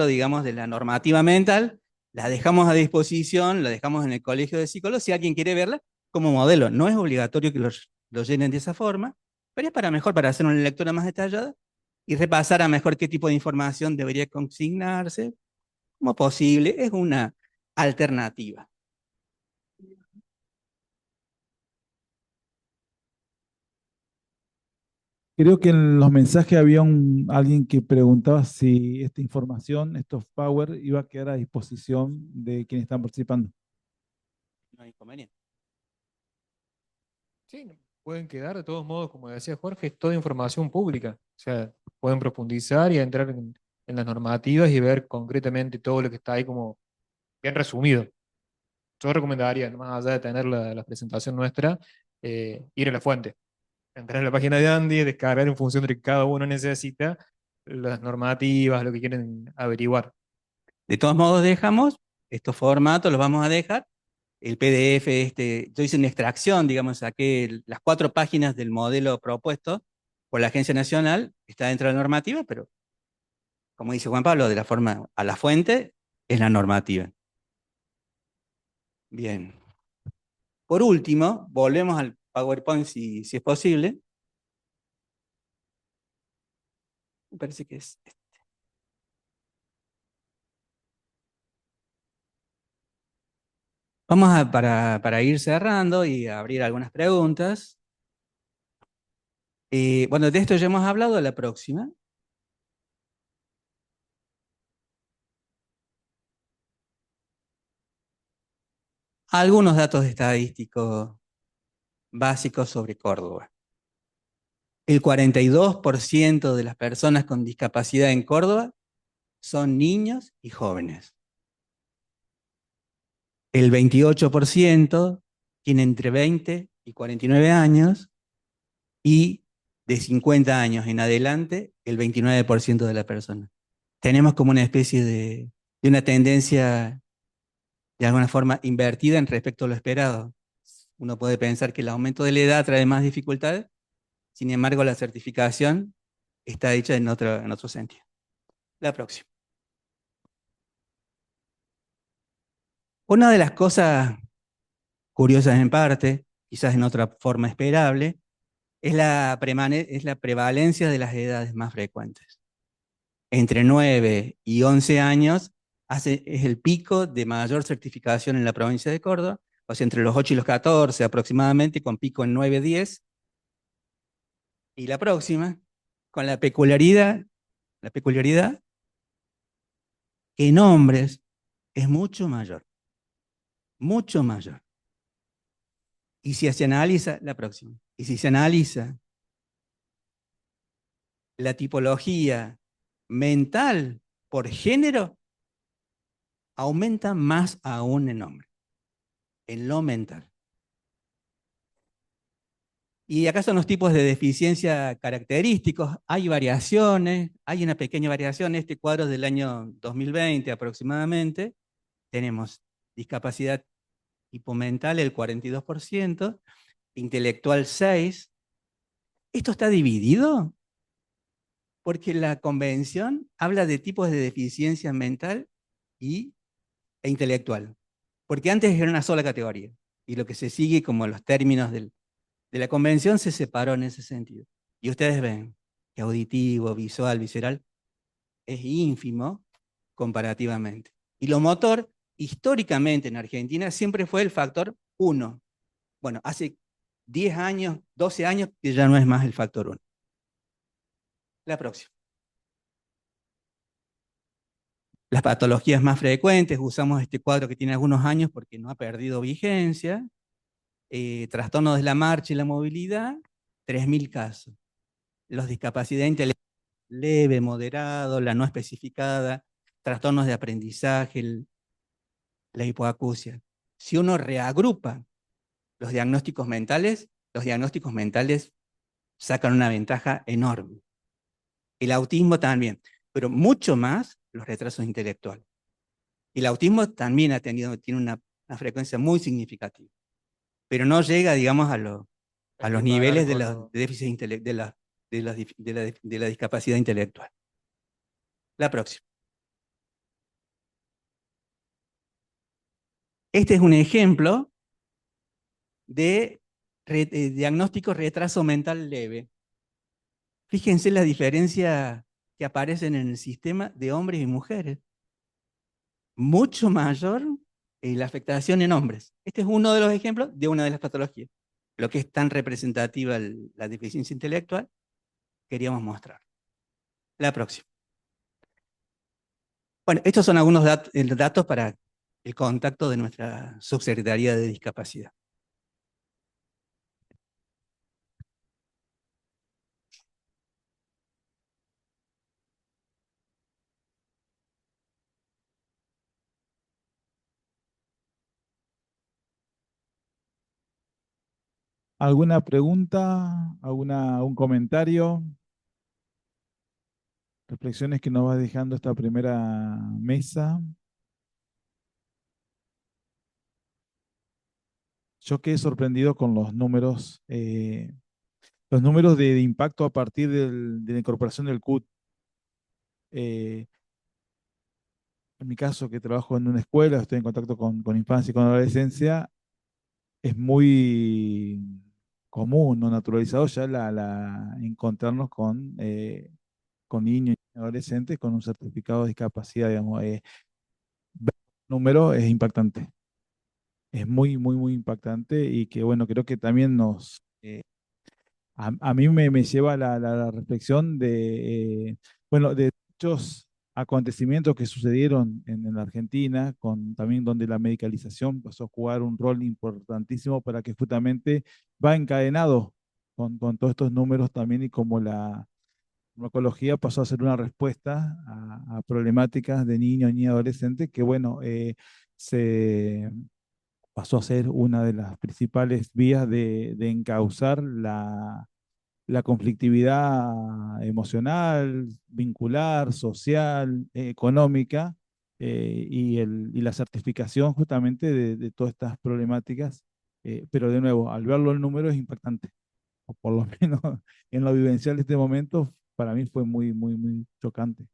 [SPEAKER 4] digamos, de la normativa mental. La dejamos a disposición, la dejamos en el Colegio de Psicólogos, si alguien quiere verla como modelo. No es obligatorio que lo llenen de esa forma, pero es para hacer una lectura más detallada y repasar a mejor qué tipo de información debería consignarse, como posible. Es una alternativa.
[SPEAKER 1] Creo que en los mensajes había alguien que preguntaba si esta información, estos Power, iba a quedar a disposición de quienes están participando.
[SPEAKER 4] No hay inconveniente.
[SPEAKER 3] Sí, pueden quedar de todos modos, como decía Jorge, es toda información pública. O sea, pueden profundizar y entrar en las normativas y ver concretamente todo lo que está ahí como bien resumido. Yo recomendaría, más allá de tener la presentación nuestra, ir a la fuente. Entrar en la página de Andy, descargar en función de lo que cada uno necesita, las normativas, lo que quieren averiguar.
[SPEAKER 4] De todos modos, dejamos estos formatos, los vamos a dejar el PDF, yo hice una extracción, digamos, saqué las 4 páginas del modelo propuesto por la Agencia Nacional, está dentro de la normativa, pero como dice Juan Pablo, de la forma a la fuente, es la normativa. Bien. Por último, volvemos al PowerPoint si es posible. Me parece que es este. Vamos para ir cerrando y abrir algunas preguntas. Bueno, de esto ya hemos hablado, la próxima. Algunos datos estadísticos básicos sobre Córdoba. El 42% de las personas con discapacidad en Córdoba son niños y jóvenes. El 28% tiene entre 20 y 49 años y de 50 años en adelante el 29% de la persona. Tenemos como una especie de una tendencia de alguna forma invertida en respecto a lo esperado. Uno puede pensar que el aumento de la edad trae más dificultades, sin embargo la certificación está hecha en otro sentido. La próxima. Una de las cosas curiosas en parte, quizás en otra forma esperable, es la prevalencia de las edades más frecuentes. Entre 9 y 11 años es el pico de mayor certificación en la provincia de Córdoba, o sea, entre los 8 y los 14 aproximadamente, con pico en 9-10. Y la próxima, con la peculiaridad que en hombres es mucho mayor, mucho mayor. Y si se analiza, la próxima, y si se analiza la tipología mental por género, aumenta más aún en hombres, en lo mental. Y acá son los tipos de deficiencia característicos. Hay variaciones, hay una pequeña variación. Este cuadro es del año 2020 aproximadamente. Tenemos discapacidad hipomental el 42%, intelectual 6%. ¿Esto está dividido? Porque la convención habla de tipos de deficiencia mental e intelectual. Porque antes era una sola categoría. Y lo que se sigue como los términos de la convención se separó en ese sentido. Y ustedes ven que auditivo, visual, visceral, es ínfimo comparativamente. Y lo motor, históricamente en Argentina, siempre fue el factor 1. Bueno, hace 10 años, 12 años, que ya no es más el factor 1. La próxima. Las patologías más frecuentes, usamos este cuadro que tiene algunos años porque no ha perdido vigencia. Trastornos de la marcha y la movilidad, 3.000 casos. Los discapacidad intelectual leve, moderado, la no especificada, trastornos de aprendizaje, la hipoacusia. Si uno reagrupa los diagnósticos mentales sacan una ventaja enorme. El autismo también, pero mucho más los retrasos intelectuales. Y el autismo también tiene una frecuencia muy significativa, pero no llega, digamos, a los niveles de déficit de la discapacidad intelectual. La próxima. Este es un ejemplo de diagnóstico retraso mental leve. Fíjense la diferencia que aparecen en el sistema de hombres y mujeres. Mucho mayor la afectación en hombres. Este es uno de los ejemplos de una de las patologías. Lo que es tan representativa la deficiencia intelectual, queríamos mostrar. La próxima. Bueno, estos son algunos datos para el contacto de nuestra Subsecretaría de Discapacidad.
[SPEAKER 1] ¿Alguna pregunta? ¿Un comentario? Reflexiones que nos va dejando esta primera mesa. yo quedé sorprendido con los números de impacto a partir de la incorporación del CUT. Eh, en mi caso, que trabajo en una escuela, estoy en contacto con infancia y con adolescencia, es muy común, no naturalizado ya encontrarnos con niños y adolescentes con un certificado de discapacidad, digamos. Ver el número es impactante, es muy, muy, muy impactante y que, bueno, creo que también a mí me lleva a la reflexión bueno, de muchos acontecimientos que sucedieron en la Argentina, también donde la medicalización pasó a jugar un rol importantísimo para que justamente va encadenado con todos estos números también y como la farmacología pasó a ser una respuesta a problemáticas de niños y adolescentes que, bueno, se pasó a ser una de las principales vías de encauzar la conflictividad emocional, vincular, social, económica, y la certificación justamente de todas estas problemáticas. Pero de nuevo, al verlo el número es impactante, o por lo menos en lo vivencial de este momento, para mí fue muy, muy, muy chocante.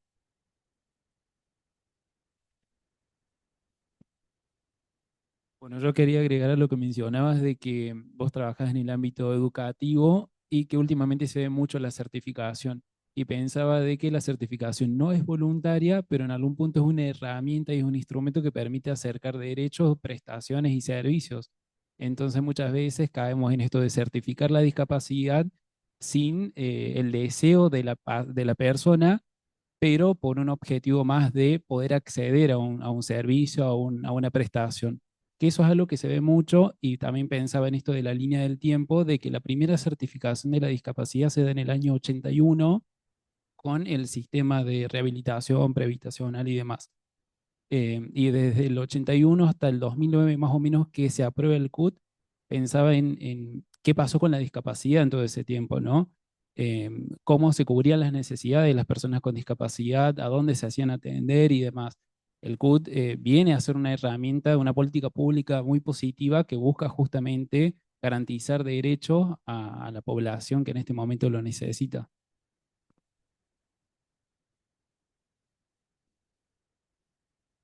[SPEAKER 5] Bueno, yo quería agregar a lo que mencionabas de que vos trabajás en el ámbito educativo y que últimamente se ve mucho la certificación. Y pensaba de que la certificación no es voluntaria, pero en algún punto es una herramienta y es un instrumento que permite acercar derechos, prestaciones y servicios. Entonces muchas veces caemos en esto de certificar la discapacidad sin el deseo de de la persona, pero por un objetivo más de poder acceder a un servicio, a una prestación. Que eso es algo que se ve mucho y también pensaba en esto de la línea del tiempo, de que la primera certificación de la discapacidad se da en el año 81 con el sistema de rehabilitación previtacional y demás. Y desde el 81 hasta el 2009 más o menos que se aprueba el CUT, pensaba en qué pasó con la discapacidad en todo ese tiempo, ¿no? Cómo se cubrían las necesidades de las personas con discapacidad, a dónde se hacían atender y demás. El CUT viene a ser una herramienta, una política pública muy positiva que busca justamente garantizar derechos a la población que en este momento lo necesita.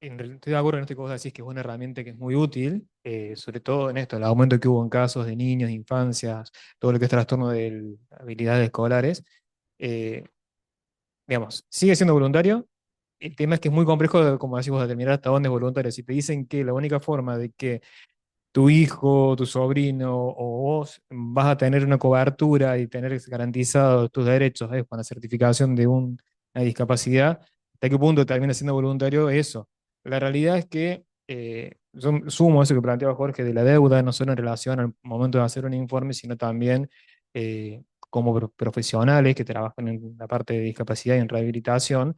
[SPEAKER 3] Estoy de acuerdo en esto que vos decís que es una herramienta que es muy útil, sobre todo en esto, el aumento que hubo en casos de niños, infancias, todo lo que es trastorno de habilidades escolares. eh, digamos, sigue siendo voluntario. El tema es que es muy complejo, como decís vos, determinar hasta dónde es voluntario. Si te dicen que la única forma de que tu hijo, tu sobrino o vos vas a tener una cobertura y tener garantizados tus derechos con la certificación de una discapacidad, ¿hasta qué punto termina siendo voluntario eso? La realidad es que yo sumo eso que planteaba Jorge de la deuda, no solo en relación al momento de hacer un informe, sino también como profesionales que trabajan en la parte de discapacidad y en rehabilitación,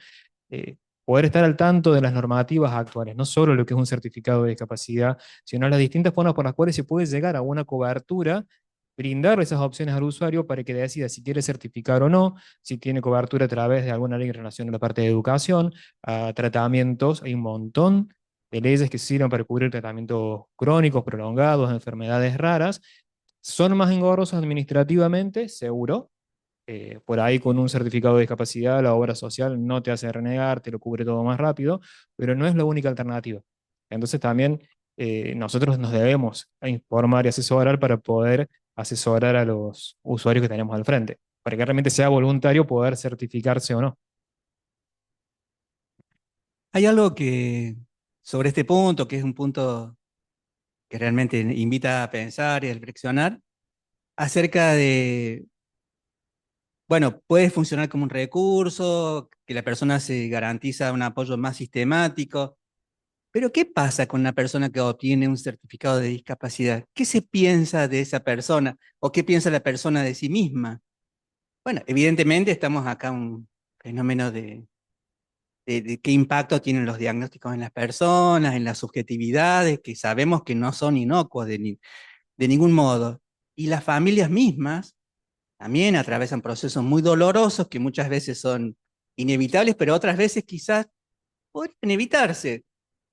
[SPEAKER 3] eh, poder estar al tanto de las normativas actuales, no solo lo que es un certificado de discapacidad, sino las distintas formas por las cuales se puede llegar a una cobertura, brindar esas opciones al usuario para que decida si quiere certificar o no, si tiene cobertura a través de alguna ley en relación a la parte de educación, a tratamientos, hay un montón de leyes que sirven para cubrir tratamientos crónicos, prolongados, enfermedades raras, son más engorrosos administrativamente, seguro, por ahí con un certificado de discapacidad, la obra social no te hace renegar, te lo cubre todo más rápido, pero no es la única alternativa. Entonces también nosotros nos debemos informar y asesorar para poder asesorar a los usuarios que tenemos al frente, para que realmente sea voluntario poder certificarse o no.
[SPEAKER 4] Hay algo que, sobre este punto, que es un punto que realmente invita a pensar y a reflexionar, acerca de, bueno, puede funcionar como un recurso, que la persona se garantiza un apoyo más sistemático, pero ¿qué pasa con una persona que obtiene un certificado de discapacidad? ¿Qué se piensa de esa persona o qué piensa la persona de sí misma? Bueno, evidentemente estamos acá en un fenómeno de qué impacto tienen los diagnósticos en las personas, en las subjetividades, que sabemos que no son inocuos de ningún modo. Y las familias mismas también atravesan procesos muy dolorosos que muchas veces son inevitables, pero otras veces quizás podrían evitarse.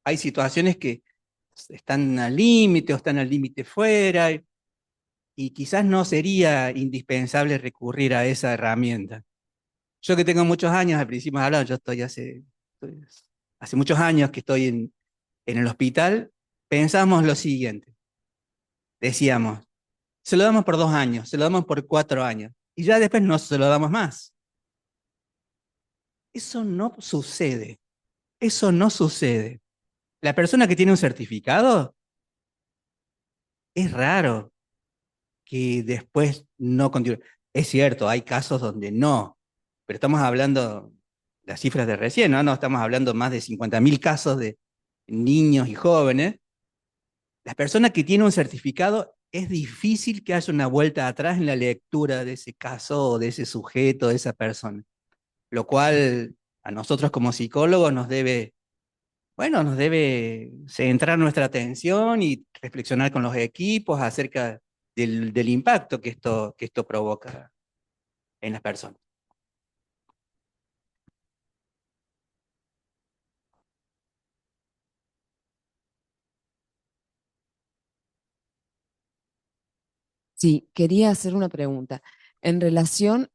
[SPEAKER 4] Hay situaciones que están al límite o están al límite fuera, y quizás no sería indispensable recurrir a esa herramienta. Yo que tengo muchos años, al principio hablaba, yo hace muchos años que estoy en el hospital, pensamos lo siguiente, decíamos, se lo damos por 2 años, se lo damos por 4 años, y ya después no se lo damos más. Eso no sucede, eso no sucede. La persona que tiene un certificado, es raro que después no continúe. Es cierto, hay casos donde no, pero estamos hablando, las cifras de recién, ¿no? No estamos hablando más de 50.000 casos de niños y jóvenes. La persona que tiene un certificado, es difícil que haya una vuelta atrás en la lectura de ese caso o de ese sujeto, de esa persona. Lo cual a nosotros como psicólogos nos debe centrar nuestra atención y reflexionar con los equipos acerca del impacto que esto provoca en las personas.
[SPEAKER 6] Sí, quería hacer una pregunta. En relación,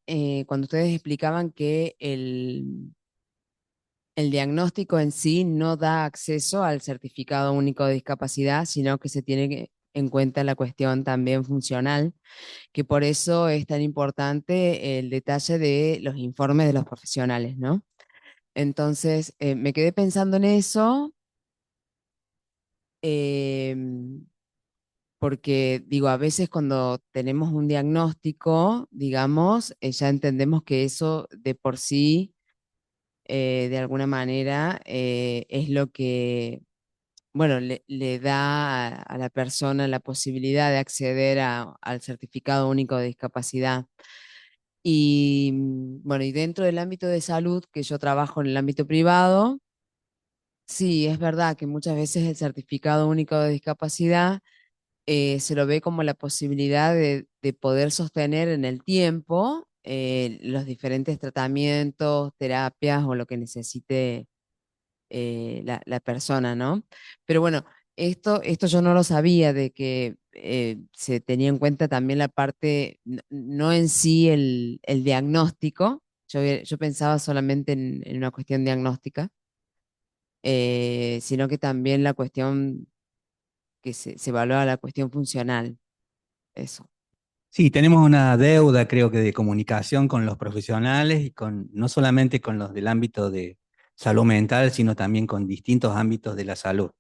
[SPEAKER 6] cuando ustedes explicaban que el diagnóstico en sí no da acceso al certificado único de discapacidad, sino que se tiene en cuenta la cuestión también funcional, que por eso es tan importante el detalle de los informes de los profesionales, ¿no? Entonces, me quedé pensando en eso, em, porque digo, a veces cuando tenemos un diagnóstico, digamos, ya entendemos que eso de por sí, de alguna manera, es lo que, bueno, le da a la persona la posibilidad de acceder al certificado único de discapacidad. Y bueno, y dentro del ámbito de salud, que yo trabajo en el ámbito privado, sí, es verdad que muchas veces el certificado único de discapacidad se lo ve como la posibilidad de poder sostener en el tiempo los diferentes tratamientos, terapias o lo que necesite la persona, ¿no? Pero bueno, esto yo no lo sabía de que se tenía en cuenta también la parte, no en sí el diagnóstico, yo pensaba solamente en una cuestión diagnóstica, sino que también la cuestión que se evalúa la cuestión funcional, eso.
[SPEAKER 4] Sí, tenemos una deuda, creo que, de comunicación con los profesionales y no solamente con los del ámbito de salud mental, sino también con distintos ámbitos de la salud.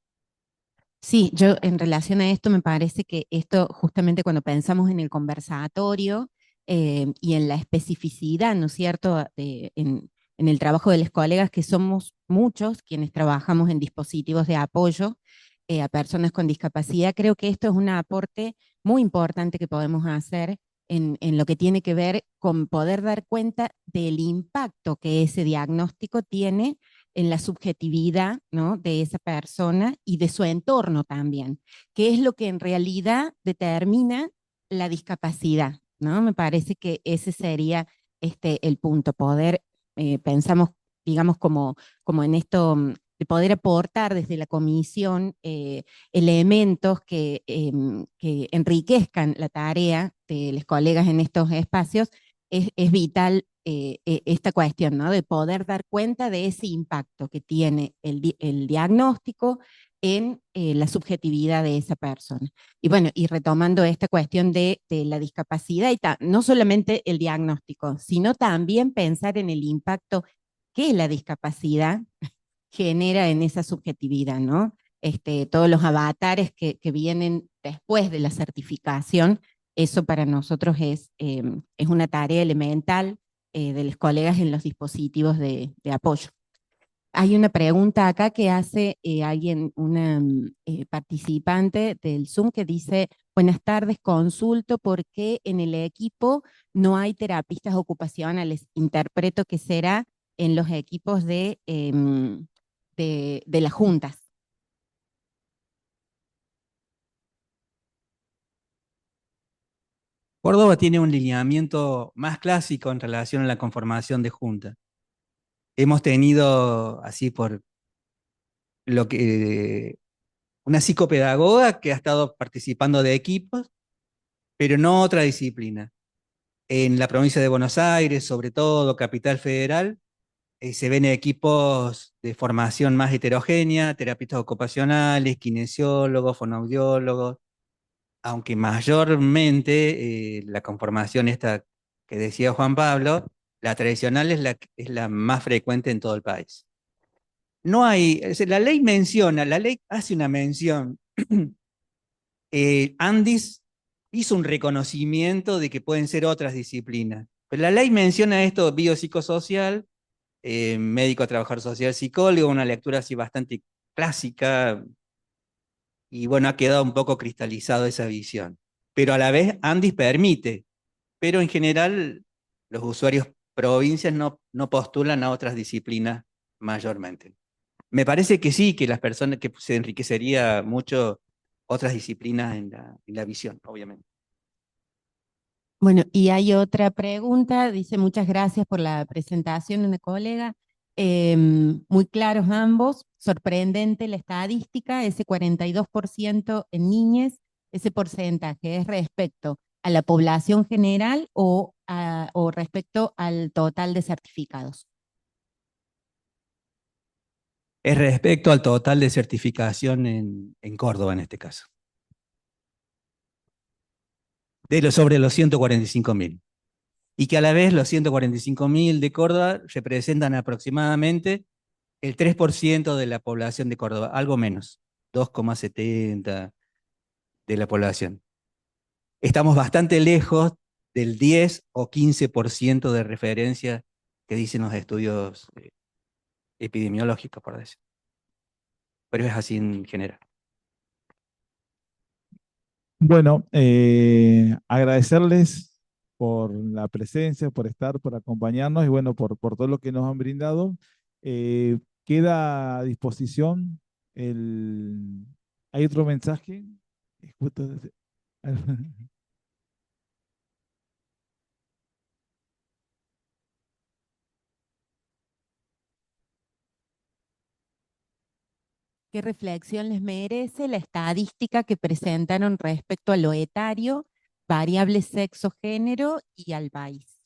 [SPEAKER 2] Sí, yo en relación a esto me parece que esto justamente cuando pensamos en el conversatorio y en la especificidad, ¿no es cierto?, en el trabajo de los colegas, que somos muchos quienes trabajamos en dispositivos de apoyo a personas con discapacidad, creo que esto es un aporte muy importante que podemos hacer en lo que tiene que ver con poder dar cuenta del impacto que ese diagnóstico tiene en la subjetividad, ¿no?, de esa persona y de su entorno también, que es lo que en realidad determina la discapacidad, ¿no? Me parece que ese sería el punto, poder, pensamos, digamos, como en esto, de poder aportar desde la comisión elementos que enriquezcan la tarea de los colegas en estos espacios, es vital esta cuestión, ¿no?, de poder dar cuenta de ese impacto que tiene el diagnóstico en la subjetividad de esa persona. Y bueno, y retomando esta cuestión de la discapacidad, y no solamente el diagnóstico, sino también pensar en el impacto que la discapacidad genera en esa subjetividad, ¿no? Todos los avatares que vienen después de la certificación, eso para nosotros es una tarea elemental de los colegas en los dispositivos de apoyo. Hay una pregunta acá que hace alguien, una participante del Zoom que dice, buenas tardes, consulto por qué en el equipo no hay terapistas ocupacionales. Interpreto que será en los equipos de las juntas.
[SPEAKER 4] Córdoba tiene un lineamiento más clásico en relación a la conformación de junta. Hemos tenido, así por lo que una psicopedagoga que ha estado participando de equipos, pero no otra disciplina. En la provincia de Buenos Aires, sobre todo, Capital Federal, se ven equipos de formación más heterogénea, terapeutas ocupacionales, kinesiólogos, fonoaudiólogos, aunque mayormente la conformación esta que decía Juan Pablo, la tradicional es la más frecuente en todo el país. No hay, es decir, la ley hace una mención. Andis hizo un reconocimiento de que pueden ser otras disciplinas, pero la ley menciona esto biopsicosocial, médico, trabajador social, psicólogo, una lectura así bastante clásica, y bueno, ha quedado un poco cristalizado esa visión. Pero a la vez Andis permite, pero en general los usuarios provincias no postulan a otras disciplinas mayormente. Me parece que sí, que las personas, que se enriquecería mucho otras disciplinas en la visión, obviamente.
[SPEAKER 2] Bueno, y hay otra pregunta, dice muchas gracias por la presentación, una colega. Muy claros ambos, sorprendente la estadística, ese 42% en niñez, ese porcentaje es respecto a la población general o respecto al total de certificados.
[SPEAKER 4] Es respecto al total de certificación en Córdoba en este caso. Sobre los 145.000. Y que a la vez los 145.000 de Córdoba representan aproximadamente el 3% de la población de Córdoba, algo menos, 2,70 de la población. Estamos bastante lejos del 10 o 15% de referencia que dicen los estudios epidemiológicos, por decir. Pero es así en general.
[SPEAKER 1] Bueno, agradecerles por la presencia, por estar, por acompañarnos y bueno, por todo lo que nos han brindado. Queda a disposición el... ¿Hay otro mensaje? Justo-
[SPEAKER 2] ¿Qué reflexión les merece la estadística que presentaron respecto a lo etario, variable sexo, género y al país?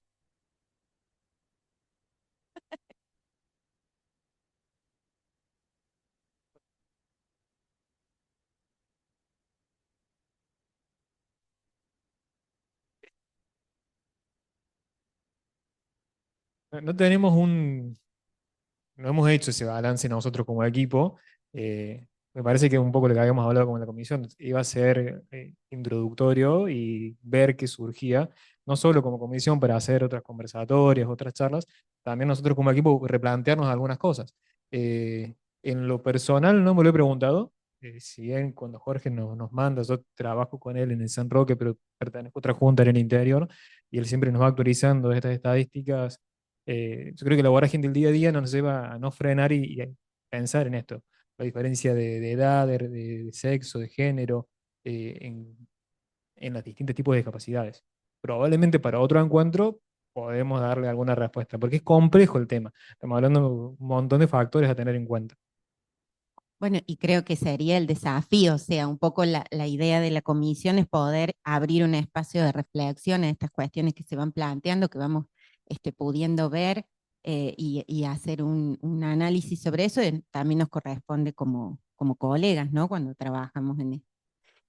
[SPEAKER 3] No tenemos no hemos hecho ese balance nosotros como equipo. Me parece que un poco lo que habíamos hablado con la comisión iba a ser introductorio y ver qué surgía, no solo como comisión para hacer otras conversatorias, otras charlas, también nosotros como equipo replantearnos algunas cosas. En lo personal no me lo he preguntado, si bien cuando Jorge nos manda, yo trabajo con él en el San Roque, pero pertenezco a otra junta en el interior, y él siempre nos va actualizando estas estadísticas. Yo creo que la vorágine del día a día nos lleva a no frenar y a pensar en esto, la diferencia de edad, de sexo, de género, en los distintos tipos de discapacidades. Probablemente para otro encuentro podemos darle alguna respuesta, porque es complejo el tema. Estamos hablando de un montón de factores a tener en cuenta.
[SPEAKER 2] Bueno, y creo que sería el desafío, o sea, un poco la idea de la comisión es poder abrir un espacio de reflexión en estas cuestiones que se van planteando, que vamos pudiendo ver y hacer un análisis sobre eso. Y también nos corresponde como colegas, ¿no? Cuando trabajamos en esto.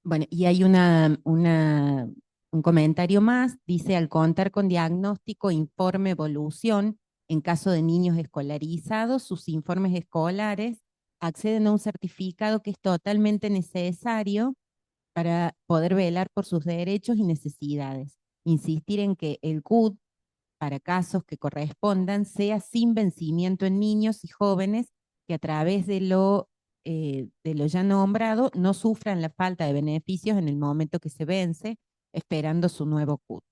[SPEAKER 2] Bueno, y hay un comentario más, dice, al contar con diagnóstico, informe, evolución, en caso de niños escolarizados, sus informes escolares acceden a un certificado que es totalmente necesario para poder velar por sus derechos y necesidades. Insistir en que el CUT, para casos que correspondan, sea sin vencimiento en niños y jóvenes que a través de lo ya nombrado no sufran la falta de beneficios en el momento que se vence, esperando su nuevo CUT.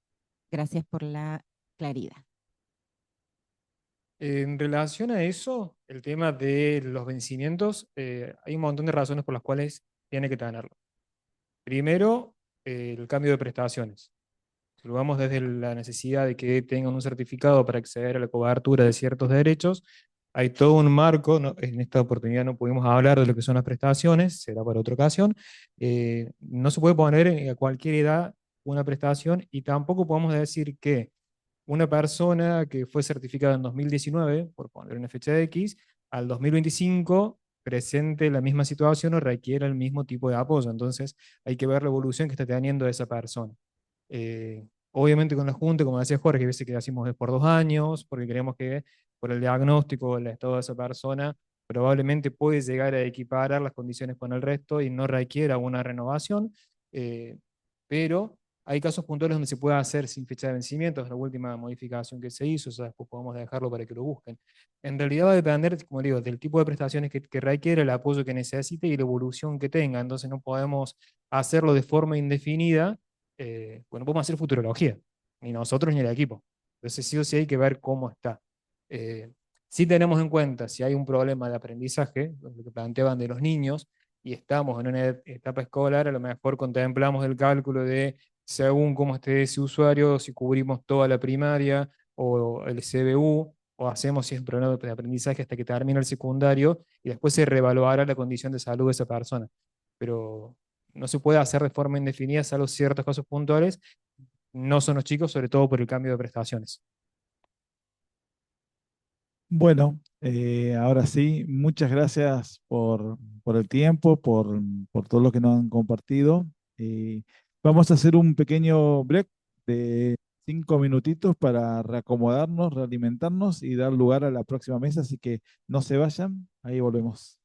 [SPEAKER 2] Gracias por la claridad.
[SPEAKER 3] En relación a eso, el tema de los vencimientos, hay un montón de razones por las cuales tiene que tenerlo. Primero, el cambio de prestaciones. Si lo vamos desde la necesidad de que tengan un certificado para acceder a la cobertura de ciertos derechos, hay todo un marco, en esta oportunidad no pudimos hablar de lo que son las prestaciones, será para otra ocasión. No se puede poner a cualquier edad una prestación y tampoco podemos decir que una persona que fue certificada en 2019, por poner una fecha de X, al 2025 presente la misma situación o requiere el mismo tipo de apoyo. Entonces hay que ver la evolución que está teniendo esa persona. Obviamente con la Junta, como decía Jorge, a veces que decimos es por 2 años, porque creemos que por el diagnóstico, el estado de esa persona, probablemente puede llegar a equiparar las condiciones con el resto y no requiera una renovación, pero hay casos puntuales donde se puede hacer sin fecha de vencimiento, es la última modificación que se hizo, o sea, después podemos dejarlo para que lo busquen. En realidad va a depender, como digo, del tipo de prestaciones que requiere, el apoyo que necesite y la evolución que tenga, entonces no podemos hacerlo de forma indefinida, bueno, podemos hacer futurología, ni nosotros ni el equipo. Entonces sí o sí hay que ver cómo está. Eh, sí tenemos en cuenta si hay un problema de aprendizaje, lo que planteaban de los niños, y estamos en una etapa escolar, a lo mejor contemplamos el cálculo de según cómo esté ese usuario, si cubrimos toda la primaria o el CBU, o hacemos si es un problema de aprendizaje hasta que termine el secundario, y después se reevaluará la condición de salud de esa persona. Pero no se puede hacer de forma indefinida, salvo ciertos casos puntuales, no son los chicos, sobre todo por el cambio de prestaciones.
[SPEAKER 1] Bueno, ahora sí, muchas gracias por el tiempo, por todo lo que nos han compartido. Vamos a hacer un pequeño break de 5 minutitos para reacomodarnos, realimentarnos y dar lugar a la próxima mesa, así que no se vayan, ahí volvemos.